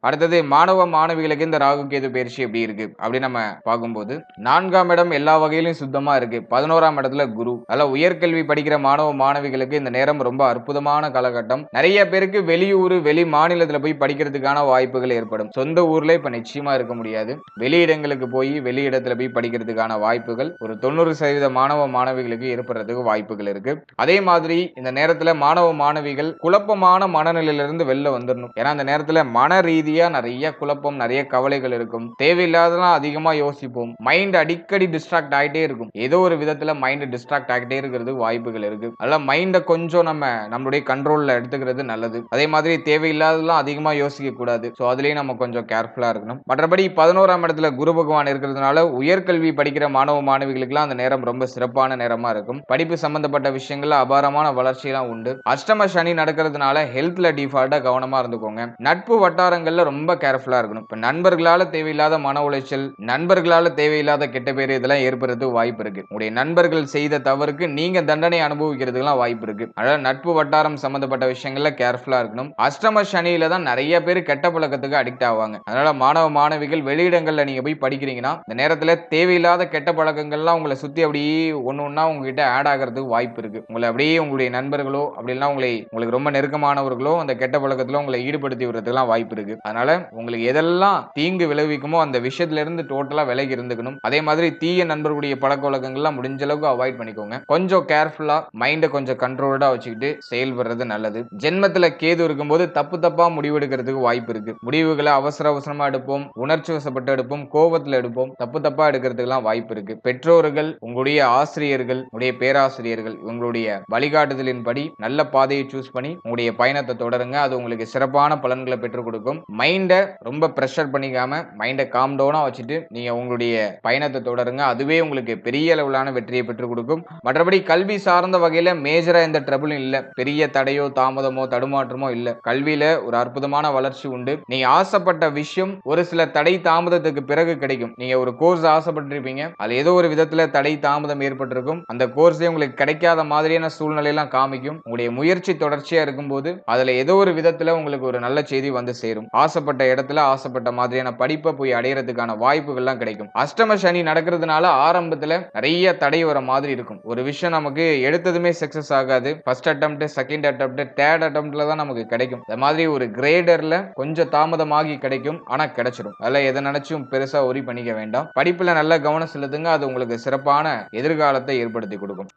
அடுத்தது மாணவ மாணவிகளுக்கு இந்த ராகு கேது பயிற்சி எப்படி இருக்கு அப்படி நம்ம பார்க்கும்போது 4ஆம் இடம் எல்லா வகையிலும் சுத்தமா இருக்கு. 11ஆம் இடத்துல குரு. அதனால உயர்கல்வி படிக்கிற மாணவ மாணவிகளுக்கு இந்த நேரம் ரொம்ப அற்புதமான காலகட்டம். நிறைய பேருக்கு வெளியூர், வெளி மாநிலத்துல போய் படிக்கிறதுக்கான வாய்ப்புகள் ஏற்படும். சொந்த ஊர்ல இப்ப நிச்சயமா இருக்க முடியாது. வெளியிடங்களுக்கு போய் வெளி இடத்துல போய் படிக்கிறதுக்கான வாய்ப்புகள் ஒரு 90% மாணவ மாணவிகளுக்கு ஏற்படுறதுக்கு வாய்ப்புகள் இருக்கு. அதே மாதிரி இந்த நேரத்துல மாணவ மாணவிகள் குழப்பமான மனநிலையிலிருந்து வெளில வந்துடணும். ஏன்னா அந்த நேரத்துல மன ரீதியா நிறைய குழப்பம், நிறைய கவலைகள் இருக்கும். தேவையில்லாதலாம் அதிகமா யோசிப்போம். மைண்ட் அடிக்கடி டிஸ்ட்ராக்ட் ஆகிட்டே இருக்கும். ஏதோ ஒரு விதத்துல மைண்ட் டிஸ்ட்ராக்ட் ஆகிட்டே இருக்கிறது வாய்ப்புகள் இருக்கு. அதனால மைண்ட கொஞ்சம் நம்மளுடைய கண்ட்ரோல்ல எடுத்துக்கிறது நல்லது. அதே மாதிரி தேவையில்லாதலாம் அதிகமா யோசிக்க கூடாது. சோ அதுலயும் நம்ம கொஞ்சம் கேர்ஃபுல்லா இருக்கணும். மற்றபடி 11ஆம் இடத்துல குரு பகவான் இருக்கிறதுனால உயர்கல்வி படிக்கிற மாணவ மாணவிகளுக்குலாம் அந்த நேரம் ரொம்ப சிறப்பான நேரமா இருக்கும். படிப்பு சம்பந்தப்பட்ட விஷயங்கள்ல அபாரமான வளர்ச்சியெல்லாம் உண்டு. அஷ்டம சனி நடக்கிறதுனால ஹெல்த்ல டிஃபால்ட்டா கவனமா இருந்துக்கோங்க. நட்பு வட்டாரங்கள்ல ரொம்ப கேர்ஃபுல்லா இருக்கணும். இப்ப நண்பர்களால தேவையில்லாத மன உளைச்சல், நண்பர்களால தேவையில்லாத கெட்ட பேர் இதெல்லாம் ஏற்படுறதுக்கு வாய்ப்பு இருக்கு. உங்களுடைய நண்பர்கள் செய்த தவறுக்கு நீங்க தண்டனை அனுபவிக்கிறதுக்குலாம் வாய்ப்பு இருக்கு. அதனால நட்பு வட்டாரம் சம்பந்தப்பட்ட விஷயங்கள்ல கேர்ஃபுல்லா இருக்கணும். அஷ்டம சனியில தான் நிறைய பேர் கெட்ட பழக்கத்துக்கு அடிக்ட் ஆவாங்க. அதனால மாணவ மாணவிகள் வெளியிடங்கள்ல நீங்க போய் படிக்கிறீங்கன்னா இந்த நேரத்துல தேவையில்லாத கெட்ட பழக்கங்கள்லாம் உங்களை சுத்தி அப்படியே ஒண்ணா உங்ககிட்ட ஆட் ஆகிறதுக்கு வாய்ப்பு இருக்கு. உங்களை அப்படியே உங்களுடைய நண்பர்களோ அப்படி இல்லைன்னா உங்களுக்கு ரொம்ப நெருக்கமானவர்களோ அந்த கெட்ட பழக்கத்துல உங்களை ஈடுபடுத்தி விடுறதுக்குலாம் வாய்ப்பு இருக்கு. அதனால உங்களுக்கு எதெல்லாம் தீங்கு விளைவிக்குமோ அந்த விஷயத்துல இருந்து டோட்டலா விலகி இருந்துக்கணும். அதே மாதிரி தீய நண்பர்களுடைய பழக்க வழக்கங்கள்லாம் முடிஞ்ச அளவுக்கு அவாய்ட் பண்ணிக்கோங்க. கொஞ்சம் கேர்ஃபுல்லா மைண்ட கொஞ்சம் கண்ட்ரோல்டா வச்சுக்கிட்டு செயல்படுறது நல்லது. ஜென்மத்துல கேது இருக்கும்போது தப்பா முடிவெடுக்கிறதுக்கு வாய்ப்பு இருக்கு. முடிவுகளை அவசரமா எடுப்போம், உணர்ச்சி வசப்பட்டு எடுப்போம், கோபத்துல எடுப்போம், தப்பா எடுக்கிறதுக்கெல்லாம் வாய்ப்பு இருக்கு. பெற்றோர்கள், உங்களுடைய ஆசிரியர்கள், உங்களுடைய பேராசிரியர்கள் உங்களுடைய வழிகாட்டுதலின்படி நல்ல பாதையை சூஸ் பண்ணி உங்களுடைய பயணத்தை தொடருங்க. அது உங்களுக்கு சிறப்பான பலன்களை பெற்றுக் கொடுக்கும். மைண்ட ரொம்ப பிரஷர் பண்ணிக்காம மைண்ட காம் டவுனா வச்சுட்டு நீங்க உங்களுடைய பயணத்தை தொடருங்க. அதுவே உங்களுக்கு பெரிய அளவிலான வெற்றியை பெற்றுக் கொடுக்கும். மற்றபடி கல்வி சார்ந்த வகையில மேஜரா எந்த ட்ரபிளும் இல்ல. பெரிய தடையோ தாமதமோ தடுமாற்றமோ இல்ல. கல்வியில ஒரு அற்புதமான வளர்ச்சி உண்டு. நீங்க ஆசைப்பட்ட விஷயம் ஒரு சில தடை தாமதத்துக்கு பிறகு கிடைக்கும். நீங்க ஒரு கோர்ஸ் ஆசைப்பட்டிருப்பீங்க, அது ஏதோ ஒரு விதத்துல தடை தாமதம் ஏற்பட்டிருக்கும். அந்த கோர்ஸே உங்களுக்கு கிடைக்காத மாதிரியான சூழ்நிலை எல்லாம் காமிக்கும். உங்களுடைய முயற்சி தொடர்ச்சியா இருக்கும்போது அதுல ஏதோ ஒரு விதத்துல உங்களுக்கு ஒரு நல்ல செய்தி வந்து சேரும். ஆசைப்பட்ட இடத்துல ஆசைப்பட்ட மாதிரியான படிப்பை போய் அடையறதுக்கான வாய்ப்புகள் எல்லாம் கிடைக்கும். அஷ்டம சனி நடக்கிறதுனால ஆரம்பத்துல நிறைய தடை வர மாதிரி இருக்கும். ஒரு விஷயம் நமக்கு எடுத்ததுமே சக்சஸ் ஆகாது. First attempt, second attempt, third அட்டெம்ப்ட்ல தான் நமக்கு கிடைக்கும். இந்த மாதிரி ஒரு கிரேடர்ல கொஞ்சம் தாமதமாகி கிடைக்கும், ஆனா கிடைச்சிடும். அதெல்லாம் எதை நினைச்சும் பெருசா ஒரி பண்ணிக்க வேண்டாம். படிப்புல நல்ல கவனம் செலுத்துங்க. அது உங்களுக்கு சிறப்பான எதிர்காலத்தை ஏற்படுத்தி கொடுக்கும்.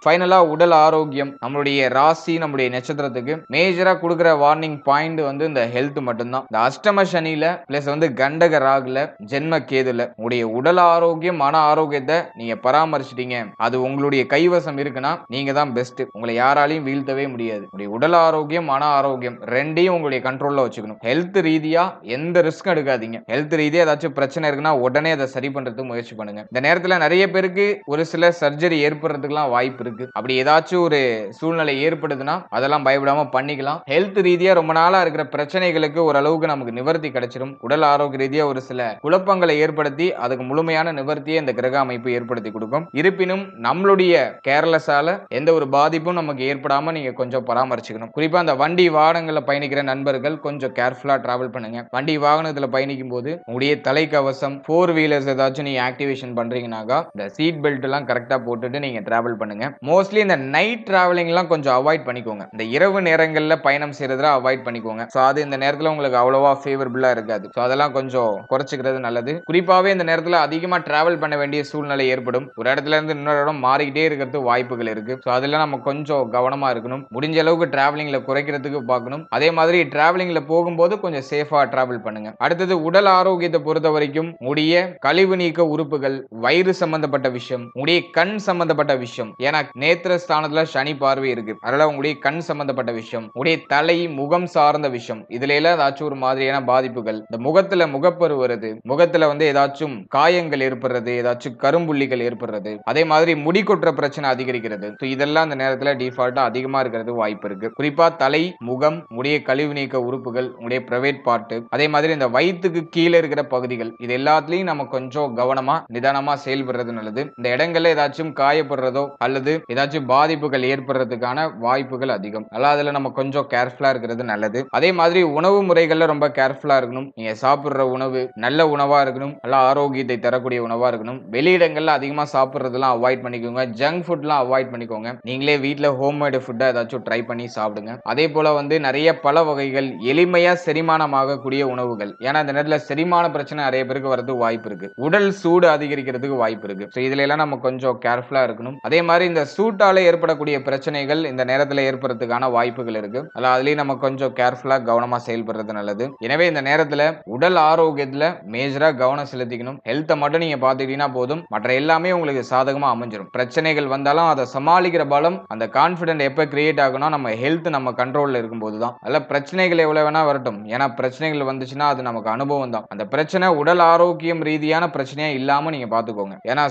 ஃபைனலா உடல் ஆரோக்கியம், நம்மளுடைய ராசி, நம்மளுடைய நட்சத்திரத்துக்கு மேஜரா கொடுக்கிற வார்னிங் பாயிண்ட் வந்து இந்த ஹெல்த் மட்டும்தான். இந்த அஷ்டம சனியில பிளஸ் வந்து கண்டக ராகுல ஜென்ம கேதுல உங்களுடைய உடல் ஆரோக்கியம், மன ஆரோக்கியத்தை நீங்க பராமரிச்சிட்டீங்க, அது உங்களுடைய கைவசம் இருக்குன்னா நீங்க தான் பெஸ்ட். உங்களை யாராலையும் வீழ்த்தவே முடியாது. உங்களுடைய உடல் ஆரோக்கியம், மன ஆரோக்கியம் ரெண்டையும் உங்களுடைய கண்ட்ரோல்ல வச்சுக்கணும். ஹெல்த் ரீதியா எந்த ரிஸ்க் எடுக்காதீங்க. ஹெல்த் ரீதியா ஏதாச்சும் பிரச்சனை இருக்குன்னா உடனே அதை சரி பண்றதுக்கு முயற்சி பண்ணுங்க. இந்த நேரத்துல நிறைய பேருக்கு ஒரு சில சர்ஜரி ஏற்படுறதுக்குலாம் வாய்ப்பு இருக்கு. அப்படி ஏதாச்சும் ஒரு சூழ்நிலை ஏற்படுதுன்னா அதெல்லாம் பயப்படாம பண்ணிக்கலாம். ஹெல்த் ரீதியா ரொம்ப நாளா இருக்கிற பிரச்சனைகளுக்கு ஓரளவுக்கு நமக்கு நிவர்த்தி கிடைச்சிடும். உடல் ஆரோக்கிய ரீதியா ஒரு சில குழப்பங்களை ஏற்படுத்தி அதுக்கு முழுமையான நிவர்த்தியை இந்த கிரக அமைப்பு ஏற்படுத்தி கொடுக்கும். இருப்பினும் நம்மளுடைய கேர்லெஸ்ஸால எந்த ஒரு பாதிப்பும் நமக்கு ஏற்படாம நீங்க கொஞ்சம் பராமரிச்சுக்கணும். குறிப்பா அந்த வண்டி வாகனங்கள்ல பயணிக்கிற நண்பர்கள் கொஞ்சம் கேர்ஃபுல்லா டிராவல் பண்ணுங்க. வண்டி வாகனத்துல பயணிக்கும் போது உங்களுடைய தலைக்கவசம், 4 வீலர்ஸ் ஏதாச்சும் நீங்க ஆக்டிவேஷன் பண்றீங்கன்னாக்கா இந்த சீட் பெல்ட் எல்லாம் கரெக்டா போட்டுட்டு நீங்க டிராவல் பண்ணுங்க. மோஸ்ட்லி இந்த நைட் டிராவலிங்லாம் கொஞ்சம் அவாய்ட் பண்ணிக்கோங்க. இந்த இரவு நேரங்கள்ல பயணம் செய்யறத அவாய்ட் பண்ணிக்கோங்க. சோ அது இந்த நேரத்துல உங்களுக்கு அவ்வளவா ஃபேவரபிளா இருக்காது. சோ அதெல்லாம் கொஞ்சம் குறைச்சிக்கிறது நல்லது. குறிப்பாவே இந்த நேரத்துல அதிகமா டிராவல் பண்ண வேண்டிய சூழ்நிலை ஏற்படும். ஒரு இடத்துல இருந்து இன்னொரு இடம் மாறிக்கிட்டே இருக்கிறது வாய்ப்புகள் இருக்கு. சோ அதெல்லாம் நம்ம கொஞ்சம் கவனமா இருக்கணும். முடிஞ்ச அளவுக்கு டிராவலிங்ல குறைக்கிறதுக்கு பார்க்கணும். அதே மாதிரி டிராவலிங்ல போகும்போது கொஞ்சம் சேஃபா டிராவல் பண்ணுங்க. அடுத்தது உடல் ஆரோக்கியத்தை பொறுத்த வரைக்கும் முடிய கழிவு நீக்க உறுப்புகள், வயிறு சம்பந்தப்பட்ட விஷயம், முடிய கண் சம்பந்தப்பட்ட விஷயம், ஏன்னா நேத்திர ஸ்தானத்துல சனி பார்வை இருக்கு. அதனால உங்களுடைய கண் சம்பந்தப்பட்ட விஷயம், உங்களுடைய தலை, முகம் சார்ந்த விஷயம், இதுல எல்லாம் ஏதாச்சும் ஒரு மாதிரியான பாதிப்புகள், இந்த முகத்துல முகப்பரு வருது, முகத்துல வந்து ஏதாச்சும் காயங்கள் ஏற்படுறது, ஏதாச்சும் கரும்புள்ளிகள் ஏற்படுறது, அதே மாதிரி முடி கொட்டுற பிரச்சனை அதிகரிக்கிறது. இதெல்லாம் இந்த நேரத்துல டிஃபால்ட்டா அதிகமா இருக்கிறது வாய்ப்பு இருக்கு. குறிப்பா தலை, முகம், முடிய கழிவு நீக்க உறுப்புகள், உங்களுடைய பிரைவேட் பார்ட், அதே மாதிரி இந்த வயிற்றுக்கு கீழே இருக்கிற பகுதிகள், இது எல்லாத்துலயும் நம்ம கொஞ்சம் கவனமா நிதானமா செயல்படுறது நல்லது. இந்த இடங்கள்ல ஏதாச்சும் காயப்படுறதோ அல்லது ஏதாச்சும் பாதிப்புகள் ஏற்படுறதுக்கான வாய்ப்புகள் அதிகம். அதுல நம்ம கொஞ்சம் கேர்ஃபுல்லா இருக்கிறது நல்லது. அதே மாதிரி உணவு முறைகள்ல ரொம்ப கேர்ஃபுல்லா இருக்கணும். நீங்க சாப்பிடுற உணவு நல்ல உணவா இருக்கணும், நல்ல ஆரோக்கியத்தை தரக்கூடிய உணவா இருக்கணும். வெளியிடங்கள்ல அதிகமா சாப்பிடுறதெல்லாம் அவாய்ட் பண்ணிக்கோங்க. ஜங்க் ஃபுட்லாம் அவாய்ட் பண்ணிக்கோங்க. நீங்களே வீட்ல ஹோம்மேட் ஃபுட்டை ஏதாச்சும் ட்ரை பண்ணி சாப்பிடுங்க. அதே போல வந்து நிறைய பல வகைகள், எளிமையா செரிமானம் ஆகக்கூடிய உணவுகள், ஏன்னா இந்த நேரத்துல செரிமான பிரச்சனை நிறைய பேருக்கு வரது வாய்ப்பு இருக்கு. உடல் சூடு அதிகரிக்கிறதுக்கு வாய்ப்பு இருக்கு. இதுல எல்லாம் நம்ம கொஞ்சம் கேர்ஃபுல்லா இருக்கணும். அதே மாதிரி இந்த சூட்டால ஏற்படக்கூடிய பிரச்சனைகள் இந்த நேரத்துல ஏற்படுறதுக்கான வாய்ப்புகள் இருக்கு. அதுலயும் நம்ம கொஞ்சம் கேர்ஃபுல்லா கவனமா செயல்படுறது நல்லது. எனவே இந்த நேரத்துல உடல் ஆரோக்கியத்துல மேஜரா கவனம் செலுத்திக்கணும். ஹெல்த்தை மட்டும் நீங்க பாத்துக்கிட்டீங்கன்னா போதும், மற்ற எல்லாமே உங்களுக்கு சாதகமா அமைஞ்சிடும். பிரச்சனைகள் வந்தாலும் அதை சமாளிக்கிற பலம், அந்த கான்பிடன்ட் எப்ப கிரியேட் ஆகும்னா நம்ம ஹெல்த் நம்ம கண்ட்ரோல்ல இருக்கும் போதுதான். அதுல பிரச்சனைகள் எவ்வளவு வேணா வரட்டும், ஏன்னா பிரச்சனைகள் வந்துச்சுன்னா அது நமக்கு அனுபவம் தான். அந்த பிரச்சனை உடல் ஆரோக்கியம் ரீதியான பிரச்சனையா இல்லாம நீங்க பாத்துக்கோங்க. ஏன்னா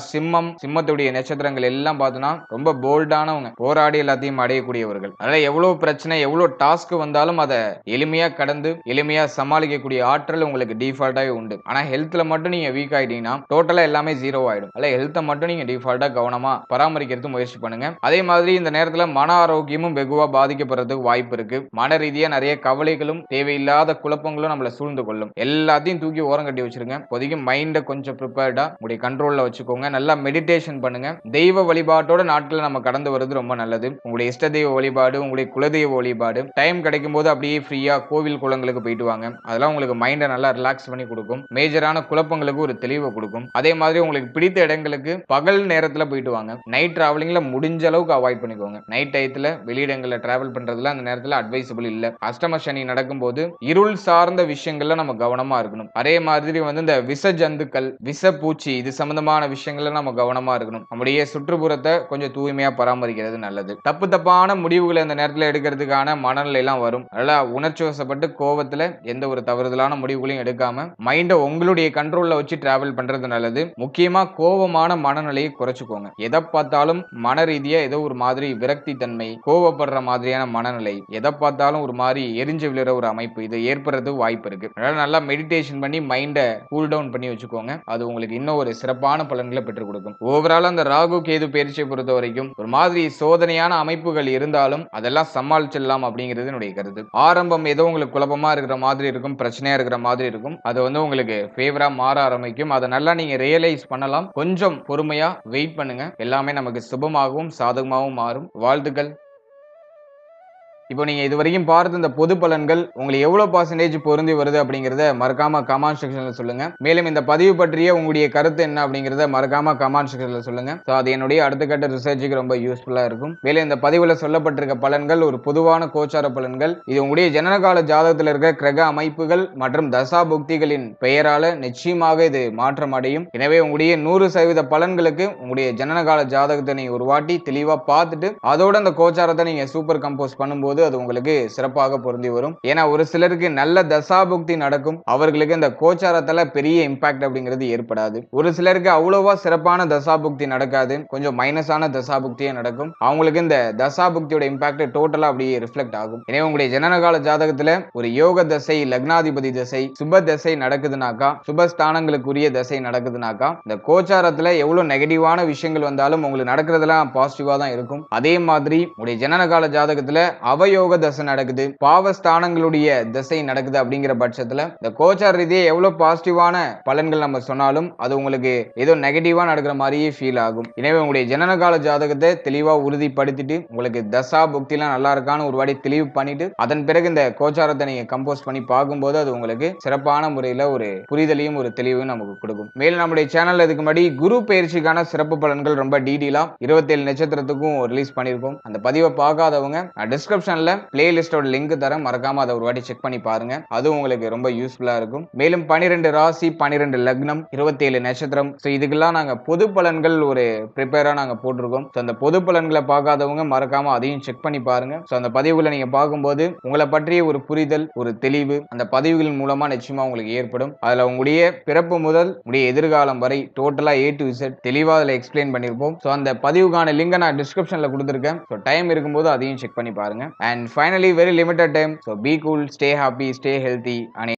சிம்மத்துடைய நட்சத்திரங்கள் எல்லாம் பார்த்தோம்னா ரொம்ப போல்டானவங்க, போராடி எல்லாத்தையும் அடையக்கூடியவர்கள். அதனால எவ்வளவு பிரச்சனை, எவ்வளவு டாஸ்க் வந்தாலும் அதை எளிமையா கடந்து எளிமையா சமாளிக்கக்கூடிய ஆற்றல் உங்களுக்கு டிஃபால்ட்டாவே உண்டு. ஆனா ஹெல்த்ல மட்டும் நீங்க வீக் ஆயிட்டீங்கன்னா டோட்டலா எல்லாமே ஜீரோ ஆயிடும். அதனால ஹெல்த்தை மட்டும் நீங்க டிஃபால்ட்டா கவனமா பராமரிக்கிறது முயற்சி பண்ணுங்க. அதே மாதிரி இந்த நேரத்துல மன ஆரோக்கியமும் வெகுவா பாதிக்கப்படுறதுக்கு வாய்ப்பு இருக்கு. மன ரீதியா நிறைய கவலைகளும் தேவையில்லாத குழப்பங்களும் நம்மள சூழ்ந்து கொள்ளும். எல்லாத்தையும் தூக்கி ஓரம் கட்டி வச்சிருங்க. இப்போதைக்கு மைண்ட கொஞ்சம் ப்ரிப்பேர்டா உங்களுடைய கண்ட்ரோல்ல வச்சுக்கோங்க. நல்லா மெடிடேஷன் பண்ணுங்க. தெய்வ வழிபாட்டோட நாட்கள் நாட்களை நம்ம கடந்து வருது ரொம்ப நல்லது. உங்களுடைய இஷ்ட தெய்வ வழிபாடு, உங்களுடைய குலதெய்வ வழிபாடு, டைம் கிடைக்கும் போது அப்படியே ஃப்ரீயா கோவில் குளங்களுக்கு போயிட்டு வாங்க. அதெல்லாம் உங்களுக்கு மைண்டை நல்லா ரிலாக்ஸ் பண்ணி கொடுக்கும். மேஜரான குழப்பங்களுக்கு ஒரு தெளிவை கொடுக்கும். அதே மாதிரி உங்களுக்கு பிடித்த இடங்களுக்கு பகல் நேரத்துல போயிட்டு வாங்க. நைட் டிராவலிங்ல முடிஞ்ச அளவுக்கு அவாய்ட் பண்ணிக்கோங்க. நைட் டயத்துல வெளியிடங்கள்ல டிராவல் பண்றதுல அந்த நேரத்துல அட்வைசபிள் இல்ல. அஷ்டம சனி நடக்கும்போது இருள் சார்ந்த விஷயங்கள்ல நம்ம கவனமா இருக்கணும். அதே மாதிரி இந்த விஷ ஜந்துக்கள், விஷ பூச்சி இது சம்பந்தமான விஷயங்கள்ல நம்ம கவனமா இருக்கணும். நம்முடைய சுற்றுப்புறத்தை கொஞ்சம் தூய்மையா பராமரிக்கிறது நல்லது. தப்பான முடிவுகளை அந்த நேரத்துல எடுக்கிறதுக்கான மனநிலை எல்லாம் வரும். நல்லா உணர்ச்சி வசப்பட்டு கோவத்துல எந்த ஒரு தவறுதலான முடிவுகளையும் எடுக்காம மைண்ட உங்களுடைய கண்ட்ரோல்ல வச்சு டிராவல் பண்றது நல்லது. முக்கியமா கோவமான மனநிலையை குறைச்சுக்கோங்க. எதை பார்த்தாலும் மன ரீதியா ஏதோ ஒரு மாதிரி விரக்தி தன்மை, கோவப்படுற மாதிரியான மனநிலை, எதை பார்த்தாலும் ஒரு மாதிரி எரிஞ்சு விழுற ஒரு அமைப்பு இது ஏற்படுறது வாய்ப்பு இருக்கு. அதனால நல்லா மெடிடேஷன் பண்ணி மைண்ட கூல் டவுன் பண்ணி வச்சுக்கோங்க. அது உங்களுக்கு இன்னும் ஒரு சிறப்பான பலன்களை பெற்றுக் கொடுக்கும். ஓவரால் அந்த ராகு கேது பயிற்சியை பொறுத்த வரைக்கும் ஒரு மாதிரி சோதனையான அமைப்புகள் இருந்தாலும் அதெல்லாம் சமாளிச்சிடலாம் அப்படிங்கிறது என்னுடைய கருத்து. ஆரம்பம் ஏதோ உங்களுக்கு குழப்பமா இருக்கிற மாதிரி இருக்கும், பிரச்சனையா இருக்கிற மாதிரி இருக்கும். அது உங்களுக்கு ஃபேவரா மாற ஆரம்பிக்கும். அதை நல்லா நீங்க ரியலைஸ் பண்ணலாம். கொஞ்சம் பொறுமையா வெயிட் பண்ணுங்க. எல்லாமே நமக்கு சுபமாகவும் சாதகமாகவும் மாறும். வாழ்த்துக்கள். இப்போ நீங்க இதுவரைக்கும் பார்த்த இந்த பொது பலன்கள் உங்களுக்கு எவ்வளவு பர்சன்டேஜ் பொருந்தி வருது அப்படிங்கறத மறக்காம கமெண்ட் செக்ஷன்ல சொல்லுங்க. மேலும் இந்த பதிவு பற்றிய உங்களுடைய கருத்து என்ன அப்படிங்கறத மறக்காம கமெண்ட் செக்ஷன்ல சொல்லுங்க. அது என்னுடைய அடுத்த கட்ட ரிசர்ச்சுக்கு ரொம்ப யூஸ்ஃபுல்லா இருக்கும். மேலும் இந்த பதிவுல சொல்லப்பட்டிருக்க பலன்கள் ஒரு பொதுவான கோச்சார பலன்கள். இது உங்களுடைய ஜனனகால ஜாதகத்தில் இருக்க கிரக அமைப்புகள் மற்றும் தசா புக்திகளின் பெயரால நிச்சயமாக இது மாற்றம் அடையும். எனவே உங்களுடைய 100% பலன்களுக்கு உங்களுடைய ஜனனகால ஜாதகத்தை நீங்க ஒரு வாட்டி தெளிவா பார்த்துட்டு அதோட அந்த கோச்சாரத்தை நீங்க சூப்பர் கம்போஸ் பண்ணும்போது அது உங்களுக்கு சிறப்பாக பொருந்தி வரும். ஏன்னா ஒரு சிலருக்கு நல்ல தசாபுக்தி நடக்கும், அவர்களுக்கு இந்த கோச்சாரத்துல பெரிய இம்பாக்ட் அப்படிங்கிறது ஏற்படாது. ஒரு சிலருக்கு அவ்வளவா சிறப்பான தசாபுக்தி நடக்காது, கொஞ்சம் மைனஸான தசாபுக்தியே நடக்கும். அவங்களுக்கு இந்த தசாபுக்தியோட இம்பாக்ட் டோட்டலா அப்படியே ரிஃப்ளெக்ட் ஆகும். எனவே உங்களுடைய ஜனனகால ஜாதகத்துல ஒரு யோக தசை, லக்னாதிபதி தசை, சுப தசை நடக்குதுனாக்கா, சுபஸ்தானங்களுக்குரிய தசை நடக்குதுனாக்கா, இந்த கோச்சாரத்துல எவ்வளவு நெகட்டிவான விஷயங்கள் வந்தாலும் உங்களுக்கு நடக்கிறதுலாம் பாசிட்டிவா தான் இருக்கும். அதே மாதிரி உங்களுடைய ஜனனகால ஜாதகத்துல அவயோக தசை நடக்குது, பாவஸ்தானங்களுடைய திசை நடக்குது அப்படிங்கிற பட்சத்துல இந்த கோச்சார ரீதியா எவ்வளவு பாசிட்டிவான பலன்கள் நம்ம சொன்னாலும் அது உங்களுக்கு ஏதோ நெகட்டிவா நடக்கிற மாதிரியே ஃபீல் ஆகும். எனவே உங்களுடைய ஜனனகால ஜாதகத்தை தெளிவா உறுதிப்படுத்திட்டு உங்களுக்கு தசா புக்திலாம் நல்லா இருக்கான்னு ஒரு வாட்டி தெளிவு பண்ணிட்டு அதன் பிறகு இந்த கோச்சாரத்தை நீங்க கம்போஸ் பண்ணி பார்க்கும்போது அது உங்களுக்கு சிறப்பான முறையில ஒரு புரிதலையும் ஒரு தெளிவையும் நமக்கு கொடுக்கும். மேலும் நம்முடைய சேனல்ல இதுக்கு முன்னாடி குரு பயிற்சிக்கான சிறப்பு பலன்கள் ரொம்ப டீடெயிலா 27 நட்சத்திரத்துக்கும் ரிலீஸ் பண்ணிருக்கோம். அந்த பதிவை பார்க்காதவங்க டிஸ்கிரிப்ஷன்ல பிளேலிஸ்டோட லிங்க் தரேன், மறக்காம அதை ஒரு வாட்டி செக் பண்ணி பாருங்க. அது உங்களுக்கு ரொம்ப யூஸ்ஃபுல்லா இருக்கும். மேலும் 12 ராசி, 12 லக்னம், 27 நட்சத்திரம், இதுக்கெல்லாம் நாங்க பொது பலன்கள் ஒரு ப்ரிப்பேரா நாங்க போட்டிருக்கோம். அந்த பொது பலன்களை பார்க்காதவங்க மறக்காம அதையும் செக் பண்ணி பாருங்க. அந்த பதிவுகளை நீங்க பார்க்கும்போது உங்களை பற்றிய ஒரு புரிதல், ஒரு தெளிவு அந்த பதிவுகளின் மூலமா நிச்சயமா உங்களுக்கு ஏற்படும். அதுல உங்களுடைய பிறப்பு முதல் உங்களுடைய எதிர்காலம் வரை டோட்டலா A to Z தெளிவா அதுல எக்ஸ்பிளைன் பண்ணிருப்போம். அந்த பதிவுக்கான லிங்கை நான் டிஸ்கிரிப்ஷன்ல கொடுத்திருக்கேன். டைம் இருக்கும்போது அதையும் செக் பண்ணி பாருங்க. And finally, very limited time. So be cool, stay happy, stay healthy, and